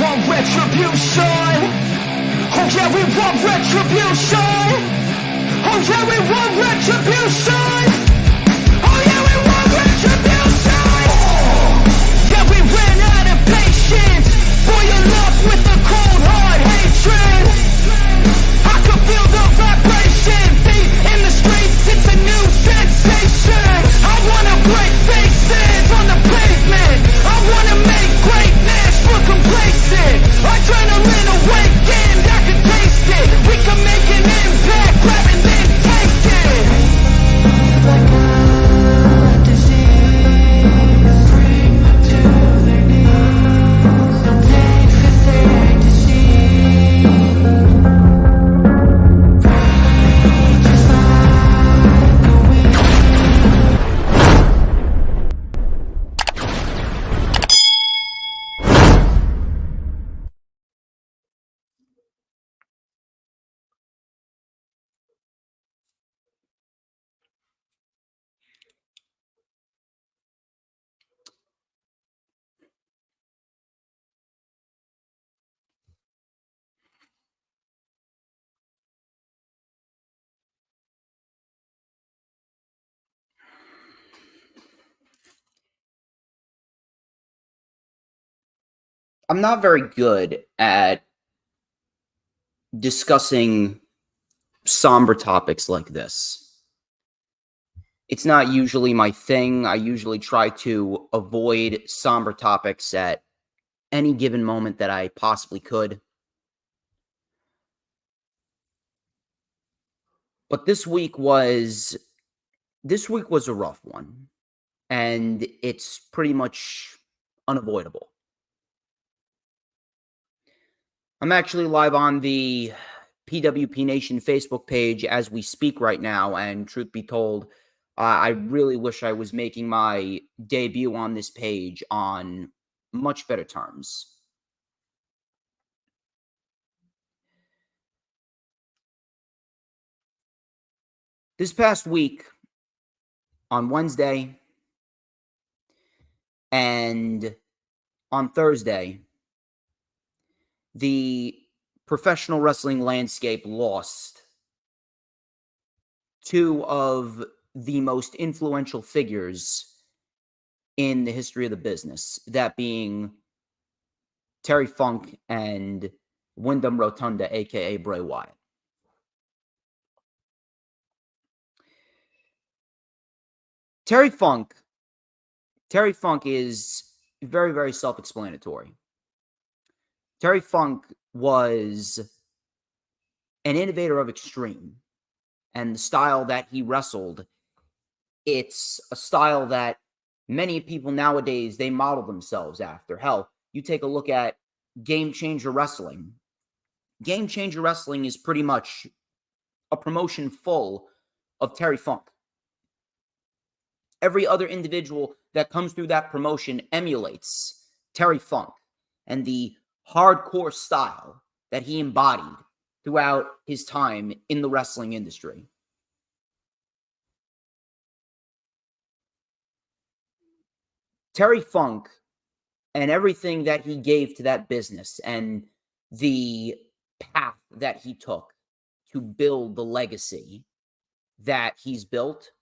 want retribution. Oh yeah, we want retribution. Oh yeah, we want retribution. Oh yeah, we want retribution. Yeah, we ran out of patience. Boil up with the cold hard hatred. I can feel the vibration. Feet in the streets, it's a new sensation. I wanna break faces on the pavement. I wanna make greatness look complacent. Adrenaline awakened, I can taste it. We can make an impact, grab and then take it. Like a disease, bring them to their knees. Take the thing to see. Just like a weed. I'm not very good at discussing somber topics like this. It's not usually my thing. I usually try to avoid somber topics at any given moment that I possibly could. But this week was a rough one, and it's pretty much unavoidable. I'm actually live on the PWP Nation Facebook page as we speak right now, and truth be told, I really wish I was making my debut on this page on much better terms. This past week, on Wednesday and on Thursday, the professional wrestling landscape lost two of the most influential figures in the history of the business, that being Terry Funk and Wyndham Rotunda, aka Bray Wyatt. Terry Funk is very, very self-explanatory. Terry Funk was an innovator of extreme, and the style that he wrestled, it's a style that many people nowadays, they model themselves after. Hell, you take a look at Game Changer Wrestling. Game Changer Wrestling is pretty much a promotion full of Terry Funk. Every other individual that comes through that promotion emulates Terry Funk and the hardcore style that he embodied throughout his time in the wrestling industry. Terry Funk and everything that he gave to that business and the path that he took to build the legacy that he's built,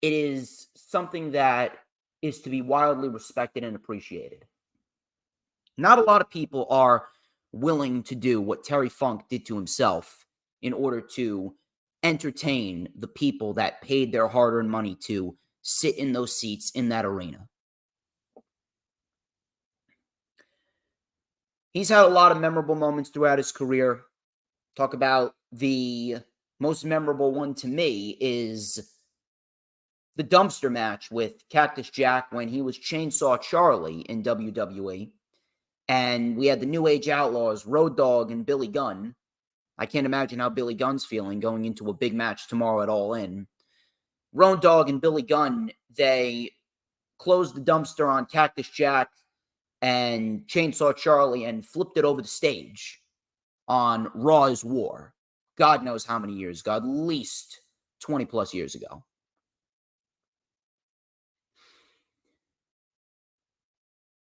it is something that is to be wildly respected and appreciated. Not a lot of people are willing to do what Terry Funk did to himself in order to entertain the people that paid their hard-earned money to sit in those seats in that arena. He's had a lot of memorable moments throughout his career. Talk about the most memorable one to me is the dumpster match with Cactus Jack when he was Chainsaw Charlie in WWE. And we had the New Age Outlaws, Road Dogg and Billy Gunn. I can't imagine how Billy Gunn's feeling going into a big match tomorrow at All In. Road Dogg and Billy Gunn, they closed the dumpster on Cactus Jack and Chainsaw Charlie and flipped it over the stage on Raw is War. God knows how many years ago, at least 20 plus years ago.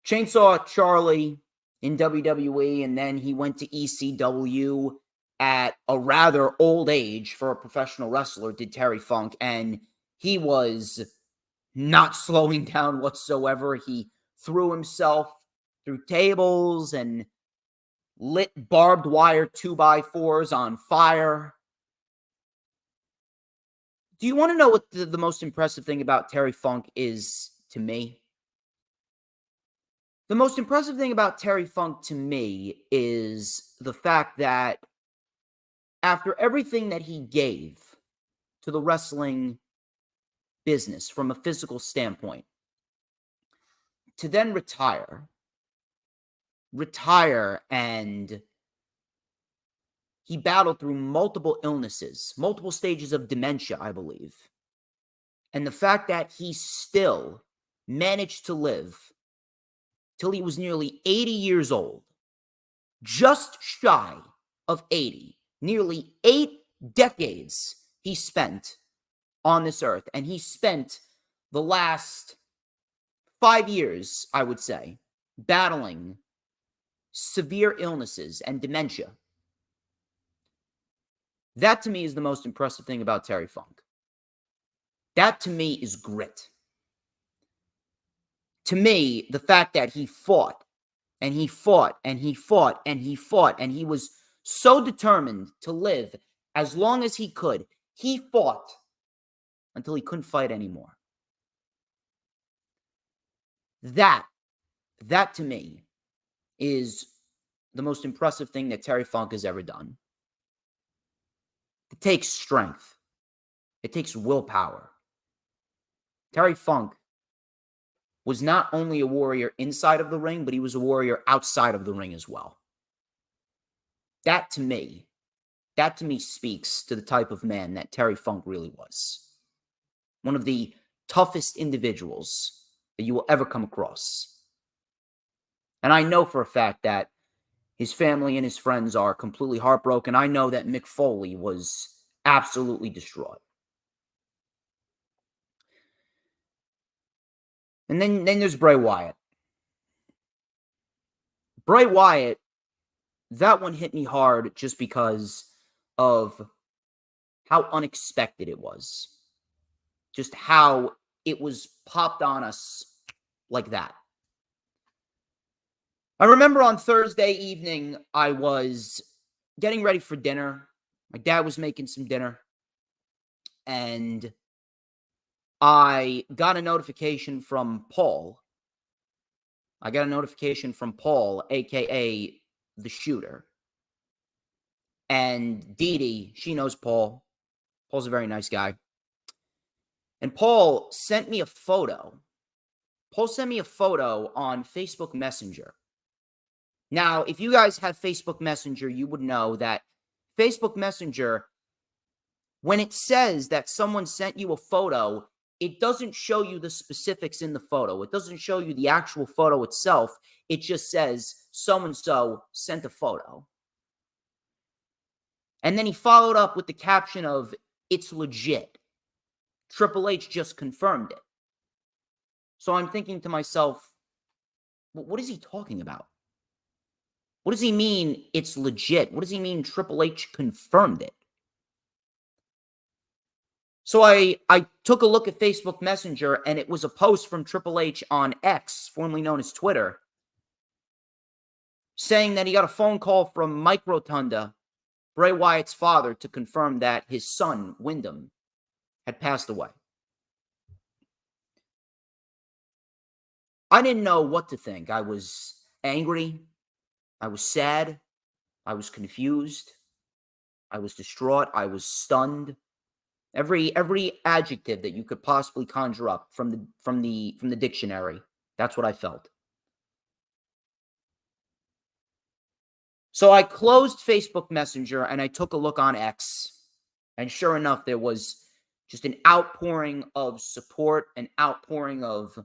Chainsaw Charlie in WWE, and then he went to ECW at a rather old age for a professional wrestler, did Terry Funk, and he was not slowing down whatsoever. He threw himself through tables and lit barbed wire 2x4s on fire. Do you want to know what the most impressive thing about Terry Funk is to me? The most impressive thing about Terry Funk to me is the fact that after everything that he gave to the wrestling business from a physical standpoint, to then retire and he battled through multiple illnesses, multiple stages of dementia, I believe. And the fact that he still managed to live till he was nearly 80 years old, just shy of 80, nearly 8 decades he spent on this earth. And he spent the last 5 years, I would say, battling severe illnesses and dementia. That to me is the most impressive thing about Terry Funk. That to me is grit. To me, the fact that he fought and he fought and he fought and he fought and he was so determined to live as long as he could. He fought until he couldn't fight anymore. That to me is the most impressive thing that Terry Funk has ever done. It takes strength. It takes willpower. Terry Funk was not only a warrior inside of the ring, but he was a warrior outside of the ring as well. That to me speaks to the type of man that Terry Funk really was. One of the toughest individuals that you will ever come across. And I know for a fact that his family and his friends are completely heartbroken. I know that Mick Foley was absolutely distraught. And then there's Bray Wyatt. Bray Wyatt, that one hit me hard just because of how unexpected it was. Just how it was popped on us like that. I remember on Thursday evening, I was getting ready for dinner. My dad was making some dinner. And I got a notification from Paul. I got a notification from Paul, a.k.a. the shooter. And Dee Dee, she knows Paul. Paul's a very nice guy. And Paul sent me a photo. Paul sent me a photo on Facebook Messenger. Now, if you guys have Facebook Messenger, you would know that Facebook Messenger, when it says that someone sent you a photo, it doesn't show you the specifics in the photo. It doesn't show you the actual photo itself. It just says so-and-so sent a photo. And then he followed up with the caption of, "It's legit. Triple H just confirmed it." So I'm thinking to myself, what is he talking about? What does he mean it's legit? What does he mean Triple H confirmed it? So I took a look at Facebook Messenger, and it was a post from Triple H on X, formerly known as Twitter, saying that he got a phone call from Mike Rotunda, Bray Wyatt's father, to confirm that his son, Wyndham, had passed away. I didn't know what to think. I was angry. I was sad. I was confused. I was distraught. I was stunned. Every adjective that you could possibly conjure up from the dictionary, that's what I felt. So I closed Facebook Messenger and I took a look on X, and sure enough, there was just an outpouring of support, an outpouring of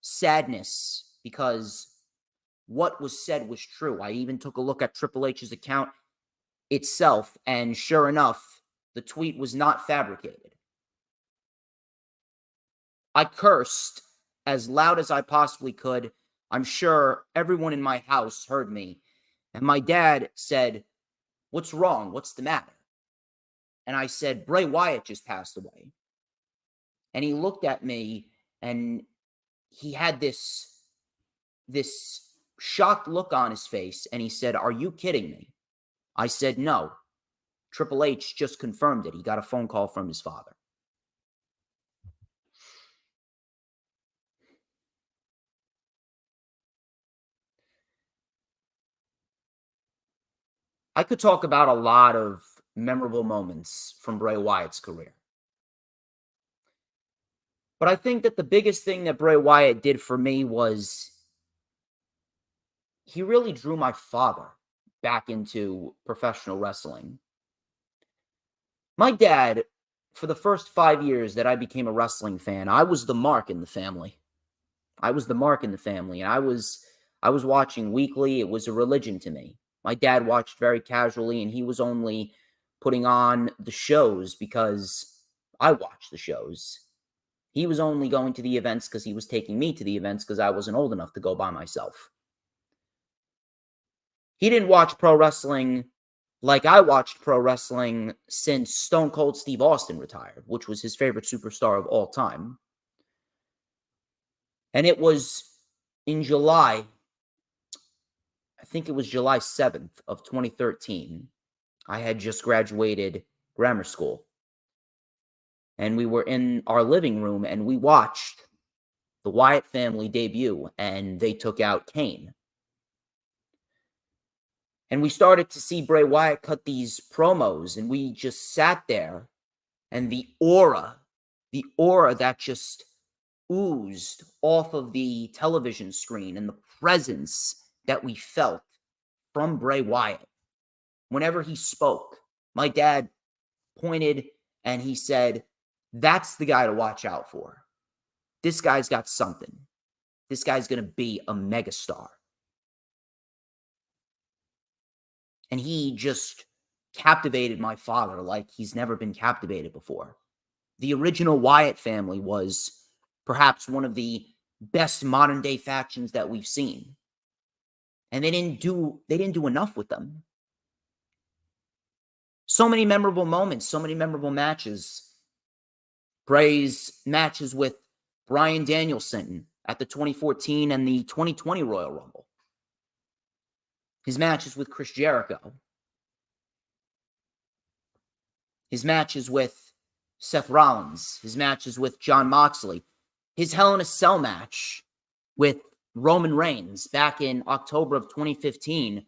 sadness, because what was said was true. I even took a look at Triple H's account itself, and sure enough, the tweet was not fabricated. I cursed as loud as I possibly could. I'm sure everyone in my house heard me. And my dad said, "What's wrong? What's the matter?" And I said, "Bray Wyatt just passed away." And he looked at me and he had this shocked look on his face. And he said, "Are you kidding me?" I said, "No. Triple H just confirmed it. He got a phone call from his father." I could talk about a lot of memorable moments from Bray Wyatt's career. But I think that the biggest thing that Bray Wyatt did for me was he really drew my father back into professional wrestling. My dad, for the first 5 years that I became a wrestling fan, I was the mark in the family. I was the mark in the family, and I was watching weekly. It was a religion to me. My dad watched very casually, and he was only putting on the shows because I watched the shows. He was only going to the events because he was taking me to the events because I wasn't old enough to go by myself. He didn't watch pro wrestling like I watched pro wrestling since Stone Cold Steve Austin retired, which was his favorite superstar of all time. And it was in July, I think it was July 7th of 2013. I had just graduated grammar school. And we were in our living room and we watched the Wyatt family debut, and they took out Kane. And we started to see Bray Wyatt cut these promos, and we just sat there, and the aura that just oozed off of the television screen and the presence that we felt from Bray Wyatt. Whenever he spoke, my dad pointed and he said, "That's the guy to watch out for. This guy's got something. This guy's going to be a megastar." And he just captivated my father like he's never been captivated before. The original Wyatt family was perhaps one of the best modern day factions that we've seen. And they didn't do enough with them. So many memorable moments, so many memorable matches. Bray's matches with Bryan Danielson at the 2014 and the 2020 Royal Rumble. His matches with Chris Jericho. His matches with Seth Rollins. His matches with Jon Moxley. His Hell in a Cell match with Roman Reigns back in October of 2015.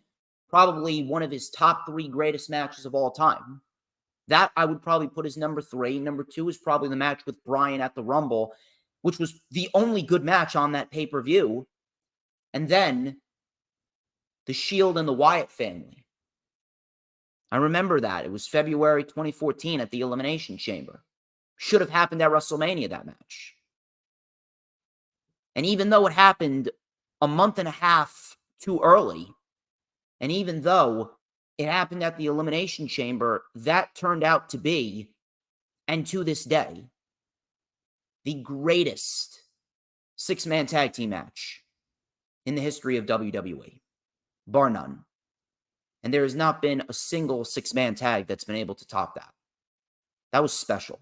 Probably one of his top 3 greatest matches of all time. That I would probably put as number 3. Number 2 is probably the match with Bryan at the Rumble, which was the only good match on that pay-per-view. And then the Shield and the Wyatt family. I remember that. It was February 2014 at the Elimination Chamber. Should have happened at WrestleMania, that match. And even though it happened a month and a half too early, and even though it happened at the Elimination Chamber, that turned out to be, and to this day, the greatest 6-man tag team match in the history of WWE, bar none. And there has not been a single 6-man tag that's been able to top that. That was special.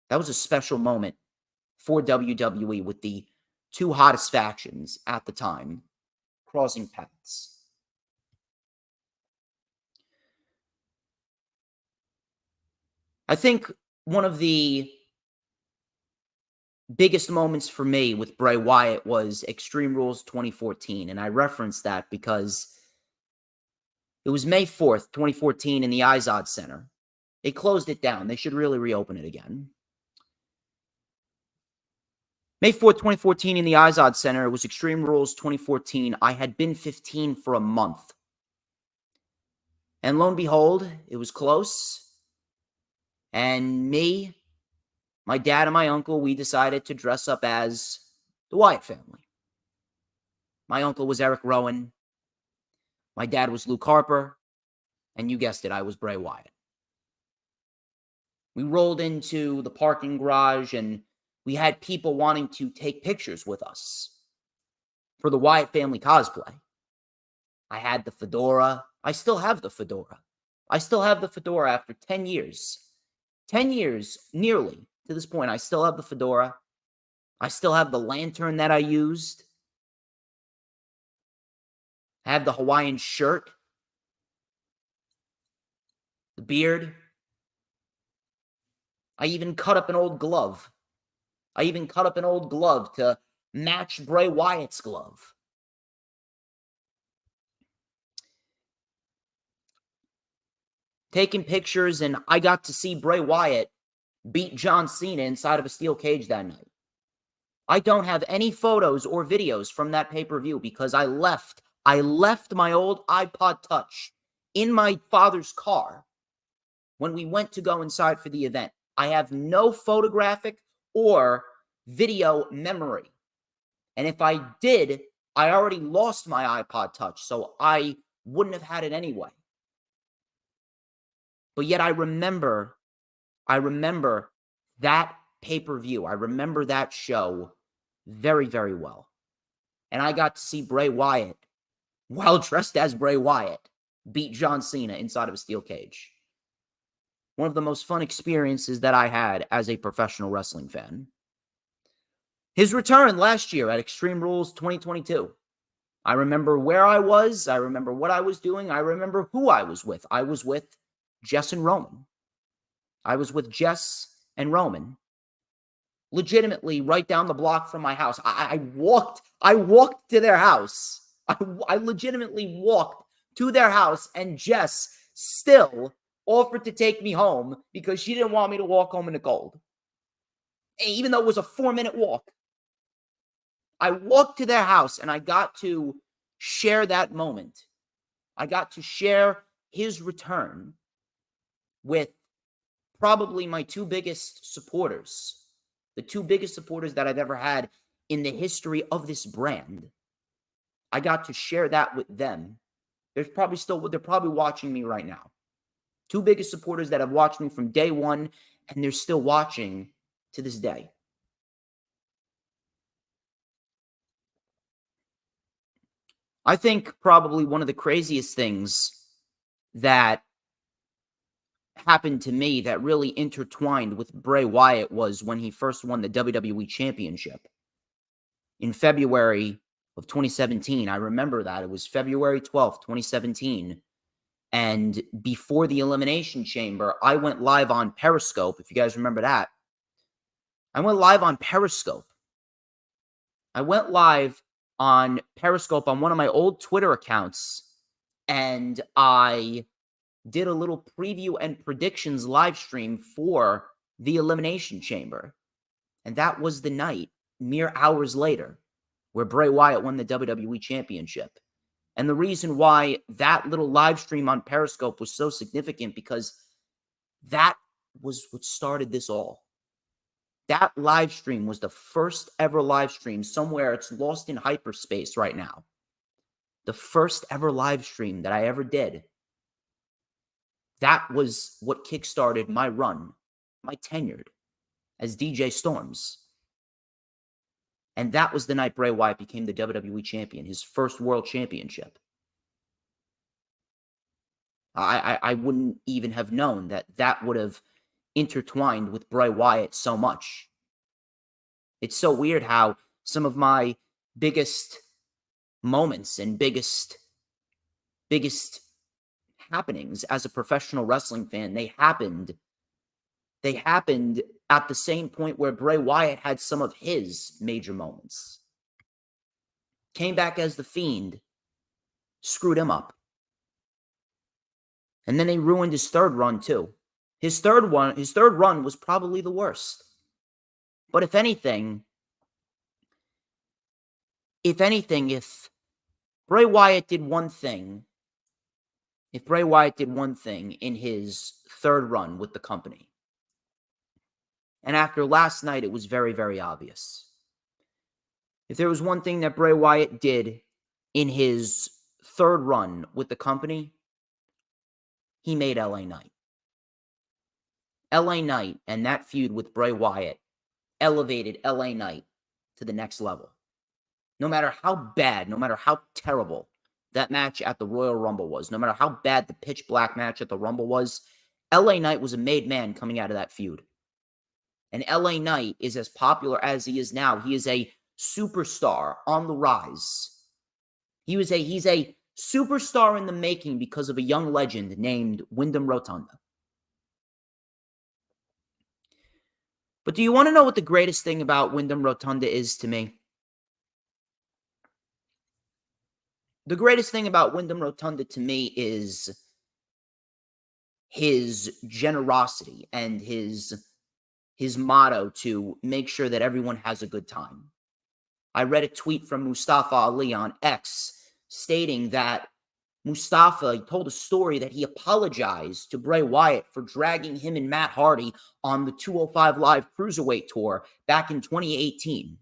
That was a special moment for WWE with the 2 hottest factions at the time crossing paths. I think one of the biggest moments for me with Bray Wyatt was Extreme Rules 2014. And I reference that because it was May 4th, 2014 in the Izod Center. They closed it down. They should really reopen it again. May 4th, 2014 in the Izod Center. It was Extreme Rules 2014. I had been 15 for a month. And lo and behold, it was close. And me, my dad, and my uncle, we decided to dress up as the Wyatt family. My uncle was Eric Rowan. My dad was Luke Harper. And you guessed it, I was Bray Wyatt. We rolled into the parking garage and we had people wanting to take pictures with us. for the Wyatt family cosplay. I had the fedora. I still have the fedora. I still have the fedora after 10 years. 10 years, nearly, to this point, I still have the fedora. I still have the lantern that I used. I have the Hawaiian shirt. The beard. I even cut up an old glove. To match Bray Wyatt's glove. Taking pictures, and I got to see Bray Wyatt beat John Cena inside of a steel cage that night. I don't have any photos or videos from that pay-per-view because I left my old iPod Touch in my father's car when we went to go inside for the event. I have no photographic or video memory. And if I did, I already lost my iPod Touch, so I wouldn't have had it anyway. But yet I remember that pay-per-view. I remember that show very, very well. And I got to see Bray Wyatt, while dressed as Bray Wyatt, beat John Cena inside of a steel cage. One of the most fun experiences that I had as a professional wrestling fan. His return last year at Extreme Rules 2022. I remember where I was. I remember what I was doing. I remember who I was with. I was with Jess and Roman. Legitimately right down the block from my house. I walked to their house. I legitimately walked to their house, and Jess still offered to take me home because she didn't want me to walk home in the cold. Even though it was a 4-minute walk. I walked to their house, and I got to share that moment. I got to share his return with probably my two biggest supporters. The two biggest supporters that I've ever had in the history of this brand. I got to share that with them. They're probably watching me right now. Two biggest supporters that have watched me from day one, and they're still watching to this day. I think probably one of the craziest things that happened to me that really intertwined with Bray Wyatt was when he first won the WWE Championship in February of 2017. I remember that. It was February 12th, 2017. And before the Elimination Chamber, I went live on Periscope, if you guys remember that. I went live on Periscope. I went live on Periscope on one of my old Twitter accounts, and I did a little preview and predictions live stream for the Elimination Chamber. And that was the night, mere hours later, where Bray Wyatt won the WWE Championship. And the reason why that little live stream on Periscope was so significant, because that was what started this all. That live stream was the first ever live stream. Somewhere it's lost in hyperspace right now. The first ever live stream that I ever did. That was what kickstarted my run, my tenure as DJ Storms. And that was the night Bray Wyatt became the WWE Champion, his first World Championship. I wouldn't even have known that would have intertwined with Bray Wyatt so much. It's so weird how some of my biggest moments and biggest happenings as a professional wrestling fan, they happened at the same point where Bray Wyatt had some of his major moments. Came back as the Fiend, screwed him up. And then they ruined his third run too. His third run was probably the worst. But if anything, if Bray Wyatt did one thing, in his third run with the company, and after last night, it was very, very obvious. If there was one thing that Bray Wyatt did in his third run with the company, he made LA Knight. LA Knight and that feud with Bray Wyatt elevated LA Knight to the next level. No matter how bad, no matter how terrible that match at the Royal Rumble was, no matter how bad the pitch black match at the Rumble was, LA Knight was a made man coming out of that feud. And LA Knight is as popular as he is now. He is a superstar on the rise. He's a superstar in the making because of a young legend named Wyndham Rotunda. But do you want to know what the greatest thing about Wyndham Rotunda is to me? The greatest thing about Wyndham Rotunda to me is his generosity and his motto to make sure that everyone has a good time. I read a tweet from Mustafa Ali on X stating that Mustafa told a story that he apologized to Bray Wyatt for dragging him and Matt Hardy on the 205 Live Cruiserweight Tour back in 2018.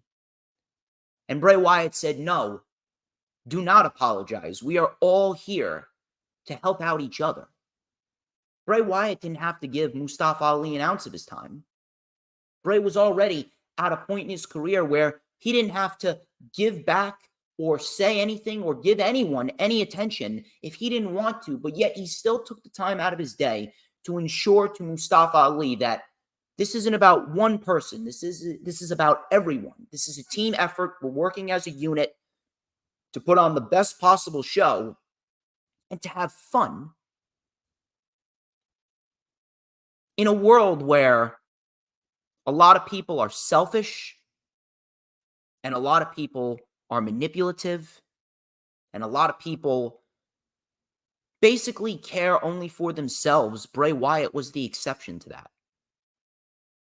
And Bray Wyatt said, no, do not apologize. We are all here to help out each other. Bray Wyatt didn't have to give Mustafa Ali an ounce of his time. Bray was already at a point in his career where he didn't have to give back or say anything or give anyone any attention if he didn't want to, but yet he still took the time out of his day to ensure to Mustafa Ali that this isn't about one person. This is about everyone. This is a team effort. We're working as a unit to put on the best possible show and to have fun. In a world where a lot of people are selfish and a lot of people are manipulative and a lot of people basically care only for themselves, Bray Wyatt was the exception to that.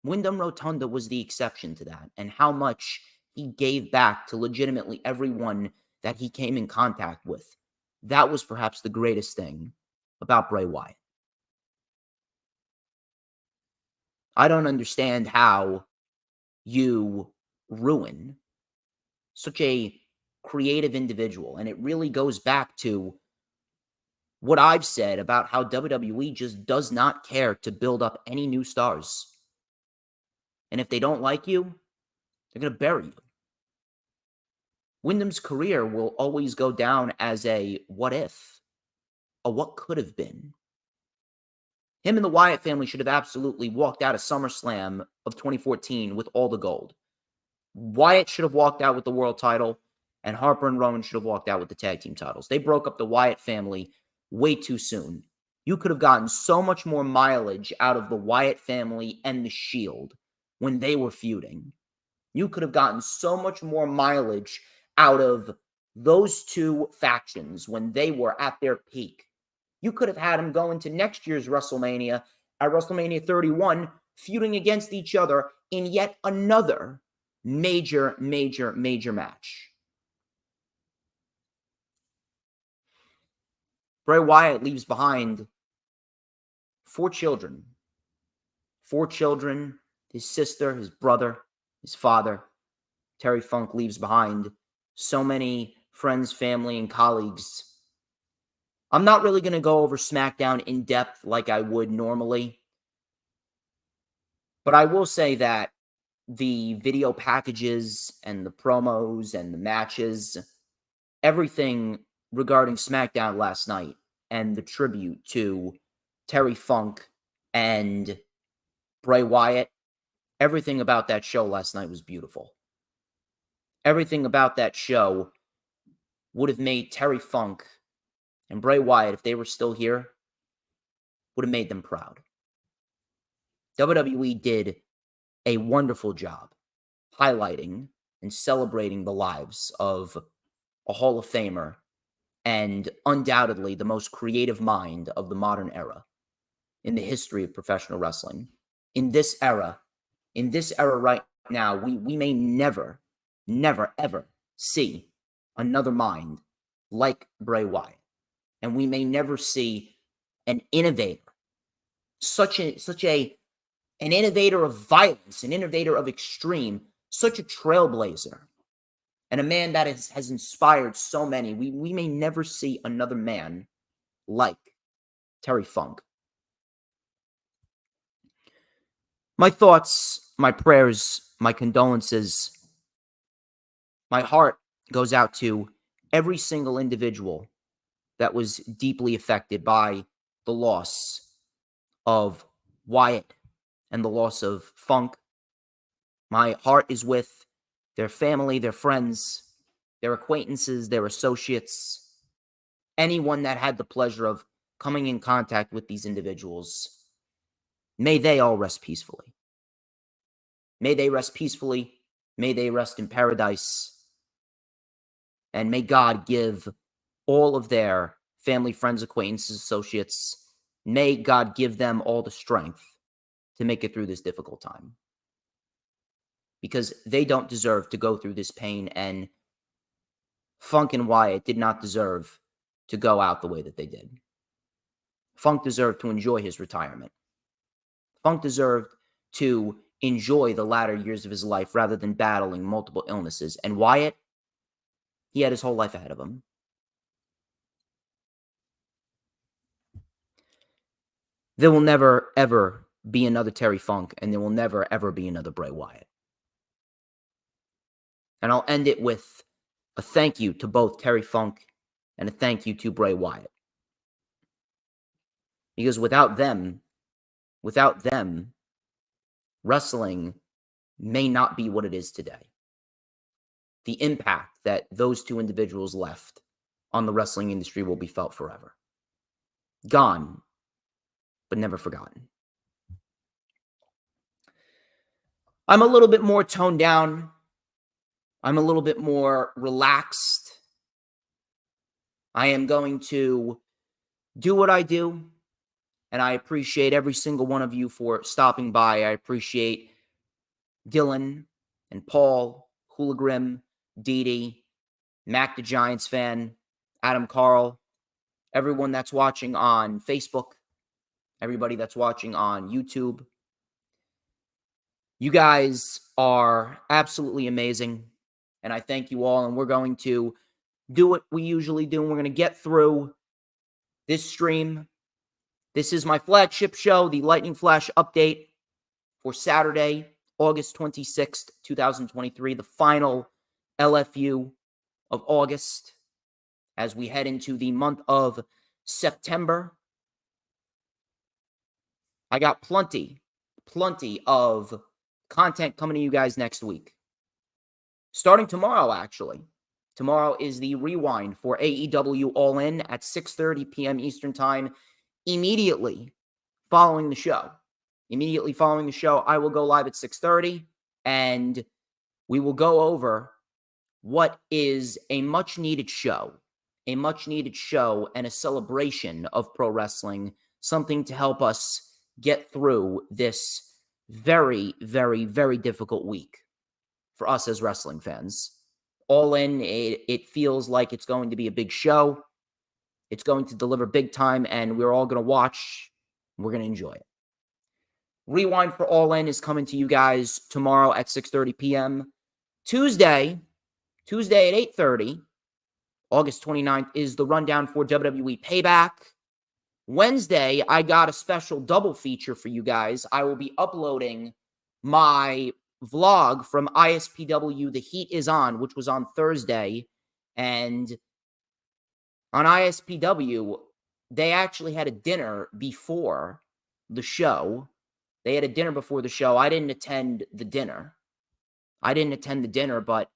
Wyndham Rotunda was the exception to that, and how much he gave back to legitimately everyone that he came in contact with. That was perhaps the greatest thing about Bray Wyatt. I don't understand how you ruin such a creative individual. And it really goes back to what I've said about how WWE just does not care to build up any new stars. And if they don't like you, they're going to bury you. Wyndham's career will always go down as a what if, a what could have been. Him and the Wyatt family should have absolutely walked out of SummerSlam of 2014 with all the gold. Wyatt should have walked out with the world title, and Harper and Rowan should have walked out with the tag team titles. They broke up the Wyatt family way too soon. You could have gotten so much more mileage out of the Wyatt family and the Shield when they were feuding. You could have gotten so much more mileage out of those two factions when they were at their peak. You could have had them go into next year's WrestleMania, at WrestleMania 31, feuding against each other in yet another major match. Bray Wyatt leaves behind 4 children. 4 children, his sister, his brother, his father. Terry Funk leaves behind so many friends, family, and colleagues. I'm not really going to go over SmackDown in depth like I would normally, but I will say that the video packages and the promos and the matches, everything regarding SmackDown last night and the tribute to Terry Funk and Bray Wyatt, everything about that show last night was beautiful. Everything about that show would have made Terry Funk and Bray Wyatt, if they were still here, would have made them proud. WWE did a wonderful job highlighting and celebrating the lives of a Hall of Famer and undoubtedly the most creative mind of the modern era in the history of professional wrestling. In this era right now, we may never, ever see another mind like Bray Wyatt. And we may never see an innovator, an innovator of violence, an innovator of extreme, such a trailblazer, and a man that has inspired so many. We may never see another man like Terry Funk. My thoughts, my prayers, my condolences, my heart goes out to every single individual that was deeply affected by the loss of Wyatt and the loss of Funk. My heart is with their family, their friends, their acquaintances, their associates, anyone that had the pleasure of coming in contact with these individuals. May they all rest peacefully. May they rest peacefully. May they rest in paradise. And may God give all of their family, friends, acquaintances, associates, may God give them all the strength to make it through this difficult time. Because they don't deserve to go through this pain, and Funk and Wyatt did not deserve to go out the way that they did. Funk deserved to enjoy his retirement. Funk deserved to enjoy the latter years of his life rather than battling multiple illnesses. And Wyatt, he had his whole life ahead of him. There will never, ever be another Terry Funk, and there will never, ever be another Bray Wyatt. And I'll end it with a thank you to both Terry Funk and a thank you to Bray Wyatt. Because without them, wrestling may not be what it is today. The impact that those two individuals left on the wrestling industry will be felt forever. Gone, but never forgotten. I'm a little bit more toned down. I'm a little bit more relaxed. I am going to do what I do, and I appreciate every single one of you for stopping by. I appreciate Dylan and Paul, Hoolagrim, Dee Dee, Mac the Giants fan, Adam Carl, everyone that's watching on Facebook, everybody that's watching on YouTube. You guys are absolutely amazing, and I thank you all, and we're going to do what we usually do, and we're going to get through this stream. This is my flagship show, the Lightning Flash update for Saturday, August 26th, 2023, the final LFU of August as we head into the month of September. I got plenty of content coming to you guys next week. Starting tomorrow, actually. Tomorrow is the rewind for AEW All In at 6:30 p.m. Eastern Time. Immediately following the show, I will go live at 6:30, and we will go over what is a much-needed show and a celebration of pro wrestling, something to help us get through this very, very, very difficult week for us as wrestling fans. All In, it feels like it's going to be a big show. It's going to deliver big time, and we're all going to watch. We're going to enjoy it. Rewind for All In is coming to you guys tomorrow at 6:30 p.m. Tuesday at 8:30, August 29th, is the rundown for WWE Payback. Wednesday, I got a special double feature for you guys. I will be uploading my vlog from ISPW The Heat Is On, which was on Thursday. And on ISPW, they actually had a dinner before the show. I didn't attend the dinner. But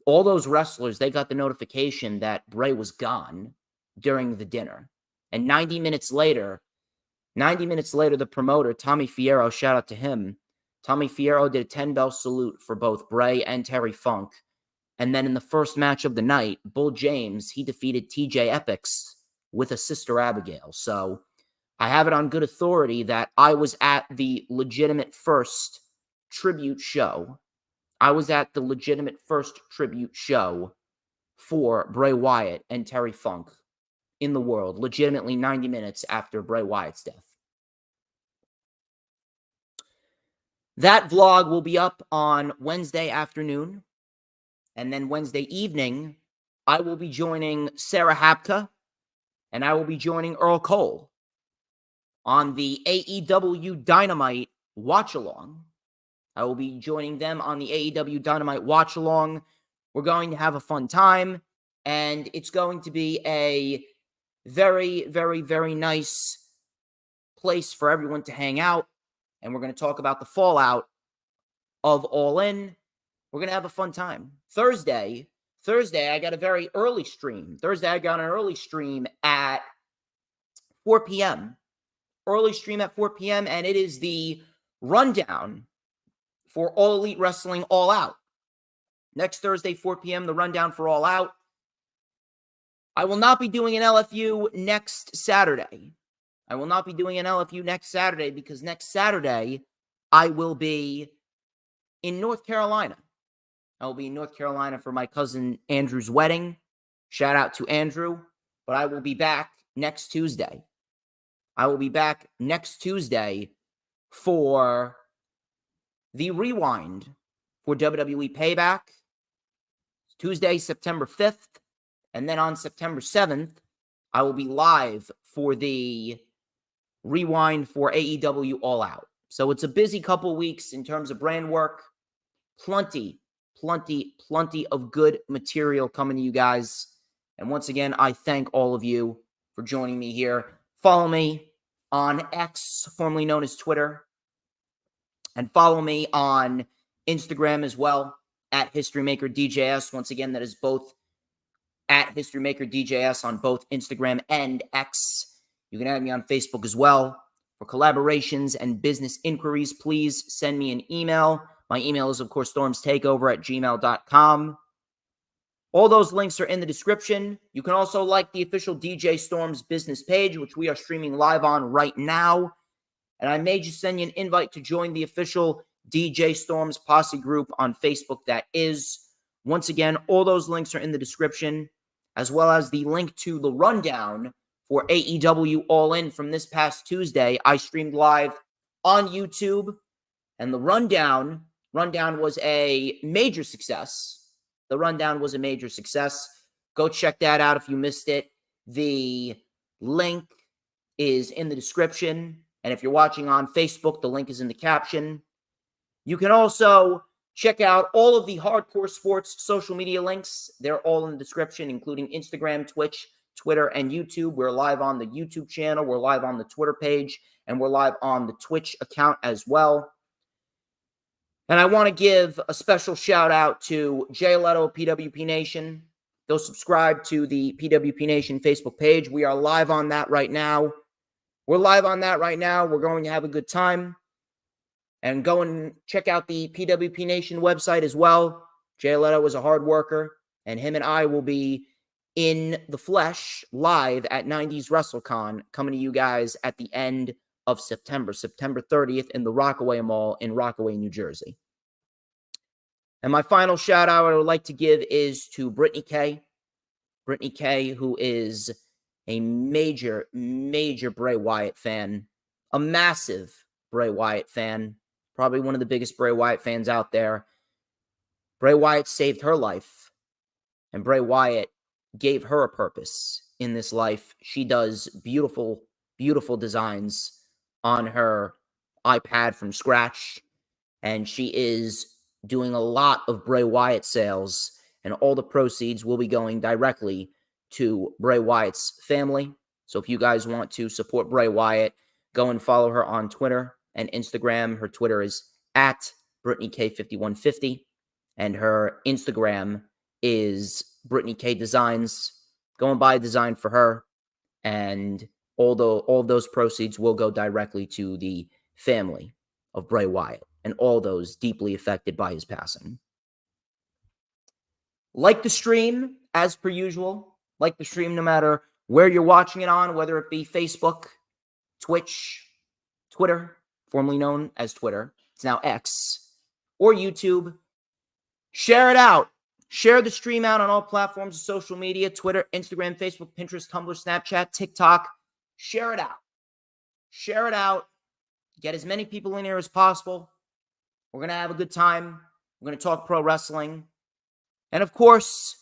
all those wrestlers, they got the notification that Bray was gone during the dinner. And 90 minutes later, the promoter, Tommy Fierro, shout out to him, Tommy Fierro did a 10-bell salute for both Bray and Terry Funk. And then in the first match of the night, Bull James, he defeated TJ Epics with a Sister Abigail. So I have it on good authority that I was at the legitimate first tribute show. For Bray Wyatt and Terry Funk in the world, legitimately 90 minutes after Bray Wyatt's death. That vlog will be up on Wednesday afternoon. And then Wednesday evening, I will be joining Sarah Hapka and I will be joining Earl Cole on the AEW Dynamite Watch-Along. I will be joining them on the AEW Dynamite Watch-Along. We're going to have a fun time, and it's going to be a very, very, very nice place for everyone to hang out. And we're going to talk about the fallout of All In. We're going to have a fun time. Thursday, I got a very early stream. Thursday, I got an early stream at 4 p.m. Early stream at 4 p.m., and it is the rundown for All Elite Wrestling All Out. Next Thursday, 4 p.m., the rundown for All Out. I will not be doing an LFU next Saturday. Because next Saturday, I will be in North Carolina. I will be in North Carolina for my cousin Andrew's wedding. Shout out to Andrew. But I will be back next Tuesday. For the rewind for WWE Payback. Tuesday, September 5th. And then on September 7th, I will be live for the rewind for AEW All Out. So it's a busy couple weeks in terms of brand work. Plenty of good material coming to you guys. And once again, I thank all of you for joining me here. Follow me on X, formerly known as Twitter. And follow me on Instagram as well, at HistoryMakerDJS. Once again, that is both at HistoryMakerDJS on both Instagram and X. You can add me on Facebook as well. For collaborations and business inquiries, please send me an email. My email is, of course, StormsTakeOver@gmail.com. All those links are in the description. You can also like the official DJ Storms business page, which we are streaming live on right now. And I may just send you an invite to join the official DJ Storms Posse group on Facebook. That is, once again, all those links are in the description, as well as the link to the rundown for AEW All In from this past Tuesday. I streamed live on YouTube, and the rundown was a major success. Go check that out if you missed it. The link is in the description, and if you're watching on Facebook, the link is in the caption. You can also check out all of the Hardcore Sports social media links. They're all in the description, including Instagram, Twitch, Twitter, and YouTube. We're live on the YouTube channel. We're live on the Twitter page, and we're live on the Twitch account as well. And I want to give a special shout out to Jay Leto, PWP Nation. Go subscribe to the PWP Nation Facebook page. We are live on that right now. We're going to have a good time. And go and check out the PWP Nation website as well. Jay Leto is a hard worker, and him and I will be in the flesh live at 90s WrestleCon, coming to you guys at the end of September 30th in the Rockaway Mall in Rockaway, New Jersey. And my final shout out I would like to give is to Brittany K. Who is a major Bray Wyatt fan, a massive Bray Wyatt fan, probably one of the biggest Bray Wyatt fans out there. Bray Wyatt saved her life, and Bray Wyatt gave her a purpose in this life. She does beautiful designs on her iPad from scratch, and she is doing a lot of Bray Wyatt sales, and all the proceeds will be going directly to Bray Wyatt's family. So if you guys want to support Bray Wyatt, go and follow her on Twitter and Instagram. Her Twitter is at BrittanyK5150, and her Instagram is Brittany K Designs. Go and buy a design for her, and all of those proceeds will go directly to the family of Bray Wyatt and all those deeply affected by his passing. Like the stream, as per usual. Like the stream no matter where you're watching it on, whether it be Facebook, Twitch, Twitter, formerly known as Twitter. It's now X, or YouTube. Share it out. Share the stream out on all platforms of social media: Twitter, Instagram, Facebook, Pinterest, Tumblr, Snapchat, TikTok. Share it out. Share it out. Get as many people in here as possible. We're going to have a good time. We're going to talk pro wrestling. And of course,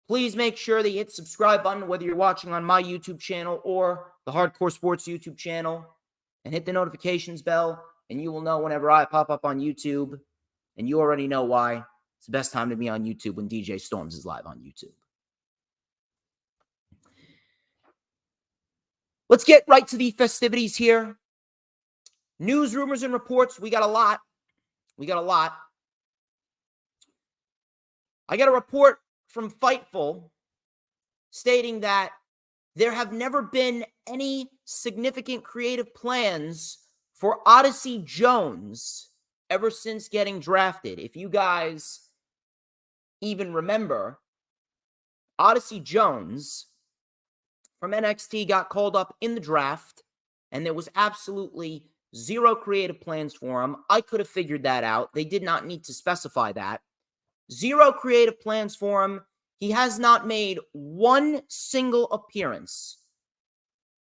please make sure that you hit the subscribe button, whether you're watching on my YouTube channel or the Hardcore Sports YouTube channel, and hit the notifications bell, and you will know whenever I pop up on YouTube, and you already know why. It's the best time to be on YouTube when DJ Storms is live on YouTube. Let's get right to the festivities here. News, rumors, and reports. We got a lot. I got a report from Fightful stating that there have never been any significant creative plans for Odyssey Jones ever since getting drafted. If you guys even remember, Odyssey Jones from NXT got called up in the draft, and there was absolutely zero creative plans for him. I could have figured that out. They did not need to specify that. Zero creative plans for him. He has not made one single appearance.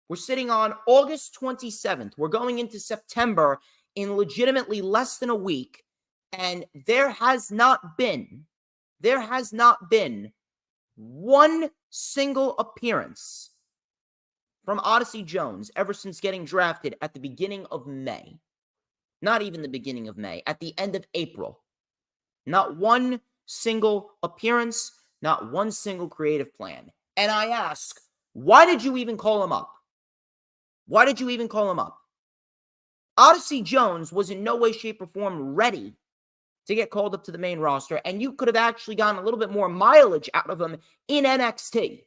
We're sitting on August 27th. We're going into September in legitimately less than a week, and there has not been one single appearance from Odyssey Jones ever since getting drafted at the beginning of May. Not even the beginning of May, at the end of April. Not one single appearance, not one single creative plan. And I ask, why did you even call him up? Why did you even call him up? Odyssey Jones was in no way, shape, or form ready to get called up to the main roster, and you could have actually gotten a little bit more mileage out of him in NXT.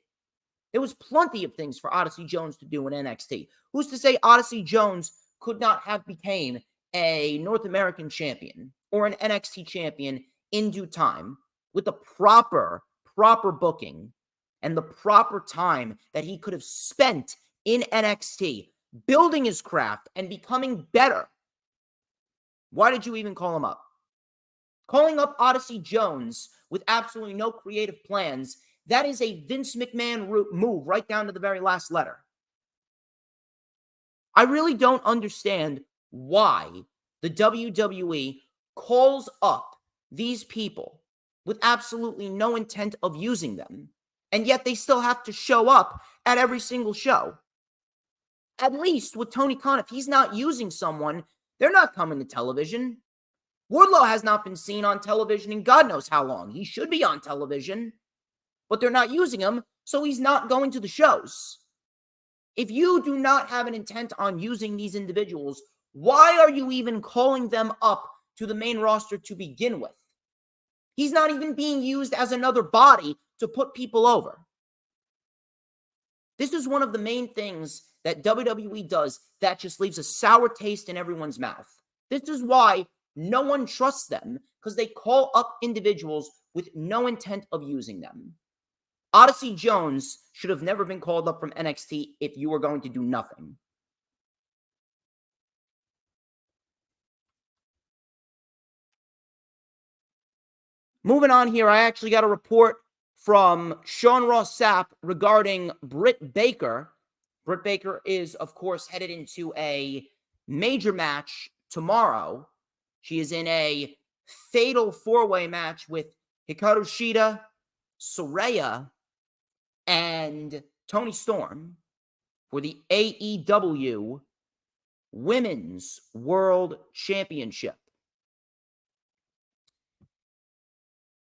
There was plenty of things for Odyssey Jones to do in NXT. Who's to say Odyssey Jones could not have become a North American champion or an NXT champion in due time with the proper booking and the proper time that he could have spent in NXT building his craft and becoming better? Why did you even call him up? Calling up Odyssey Jones with absolutely no creative plans, that is a Vince McMahon move right down to the very last letter. I really don't understand why the WWE calls up these people with absolutely no intent of using them, and yet they still have to show up at every single show. At least with Tony Khan, if he's not using someone, they're not coming to television. Wardlow has not been seen on television in God knows how long. He should be on television, but they're not using him, so he's not going to the shows. If you do not have an intent on using these individuals, why are you even calling them up to the main roster to begin with? He's not even being used as another body to put people over. This is one of the main things that WWE does that just leaves a sour taste in everyone's mouth. This is why no one trusts them, because they call up individuals with no intent of using them. Odyssey Jones should have never been called up from NXT if you were going to do nothing. Moving on here, I actually got a report from Sean Ross Sapp regarding Britt Baker. Britt Baker is, of course, headed into a major match tomorrow. She is in a fatal four-way match with Hikaru Shida, Saraya, and Toni Storm for the AEW Women's World Championship.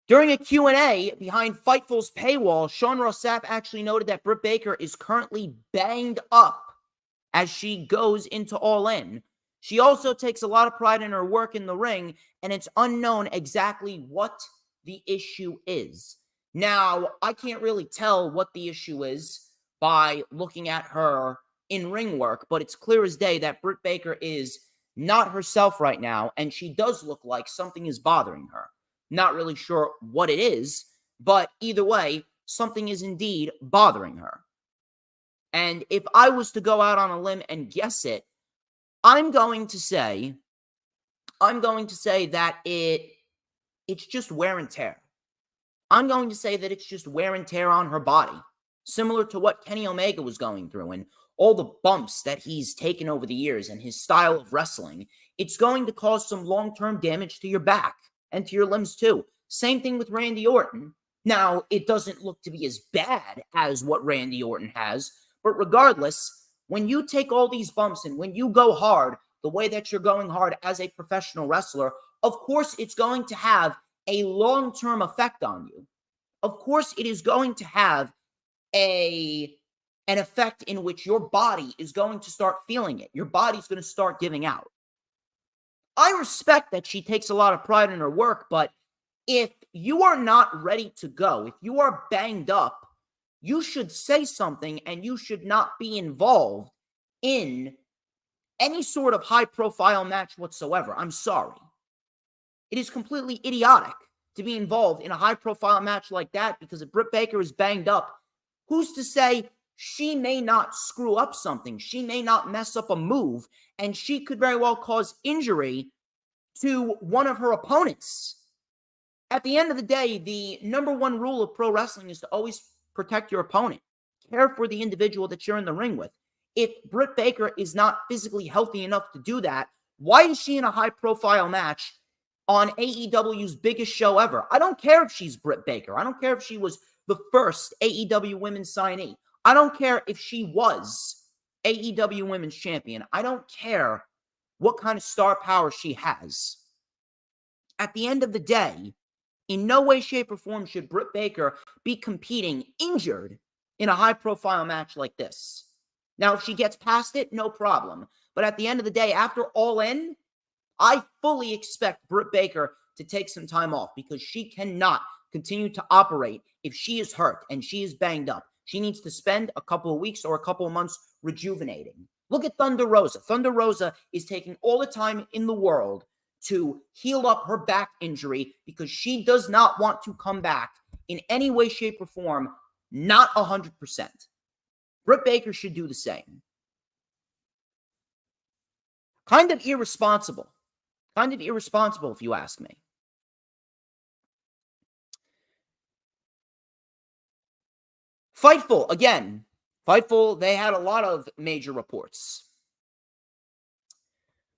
During a Q&A behind Fightful's paywall, Sean Ross Sapp actually noted that Britt Baker is currently banged up as she goes into All In. She also takes a lot of pride in her work in the ring, and it's unknown exactly what the issue is. Now, I can't really tell what the issue is by looking at her in-ring work, but it's clear as day that Britt Baker is not herself right now, and she does look like something is bothering her. Not really sure what it is, but either way, something is indeed bothering her. And if I was to go out on a limb and guess it, I'm going to say that it's just wear and tear. I'm going to say that it's just wear and tear on her body, similar to what Kenny Omega was going through and all the bumps that he's taken over the years and his style of wrestling. It's going to cause some long-term damage to your back and to your limbs too. Same thing with Randy Orton. Now, it doesn't look to be as bad as what Randy Orton has, but regardless, when you take all these bumps and when you go hard the way that you're going hard as a professional wrestler, of course it's going to have a long-term effect on you. Of course, it is going to have an effect in which your body is going to start feeling it. Your body's going to start giving out. I respect that she takes a lot of pride in her work, but if you are not ready to go, if you are banged up, you should say something and you should not be involved in any sort of high-profile match whatsoever. I'm sorry. It is completely idiotic to be involved in a high-profile match like that because if Britt Baker is banged up, who's to say she may not screw up something? She may not mess up a move, and she could very well cause injury to one of her opponents. At the end of the day, the number one rule of pro wrestling is to always protect your opponent. Care for the individual that you're in the ring with. If Britt Baker is not physically healthy enough to do that, why is she in a high-profile match on AEW's biggest show ever? I don't care if she's Britt Baker. I don't care if she was the first AEW Women's signee. I don't care if she was AEW Women's Champion. I don't care what kind of star power she has. At the end of the day, in no way, shape, or form should Britt Baker be competing injured in a high-profile match like this. Now, if she gets past it, no problem. But at the end of the day, after All In, I fully expect Britt Baker to take some time off because she cannot continue to operate if she is hurt and she is banged up. She needs to spend a couple of weeks or a couple of months rejuvenating. Look at Thunder Rosa. Thunder Rosa is taking all the time in the world to heal up her back injury because she does not want to come back in any way, shape, or form, not 100%. Britt Baker should do the same. Kind of irresponsible. Kind of irresponsible, if you ask me. Fightful, again. Fightful, they had a lot of major reports.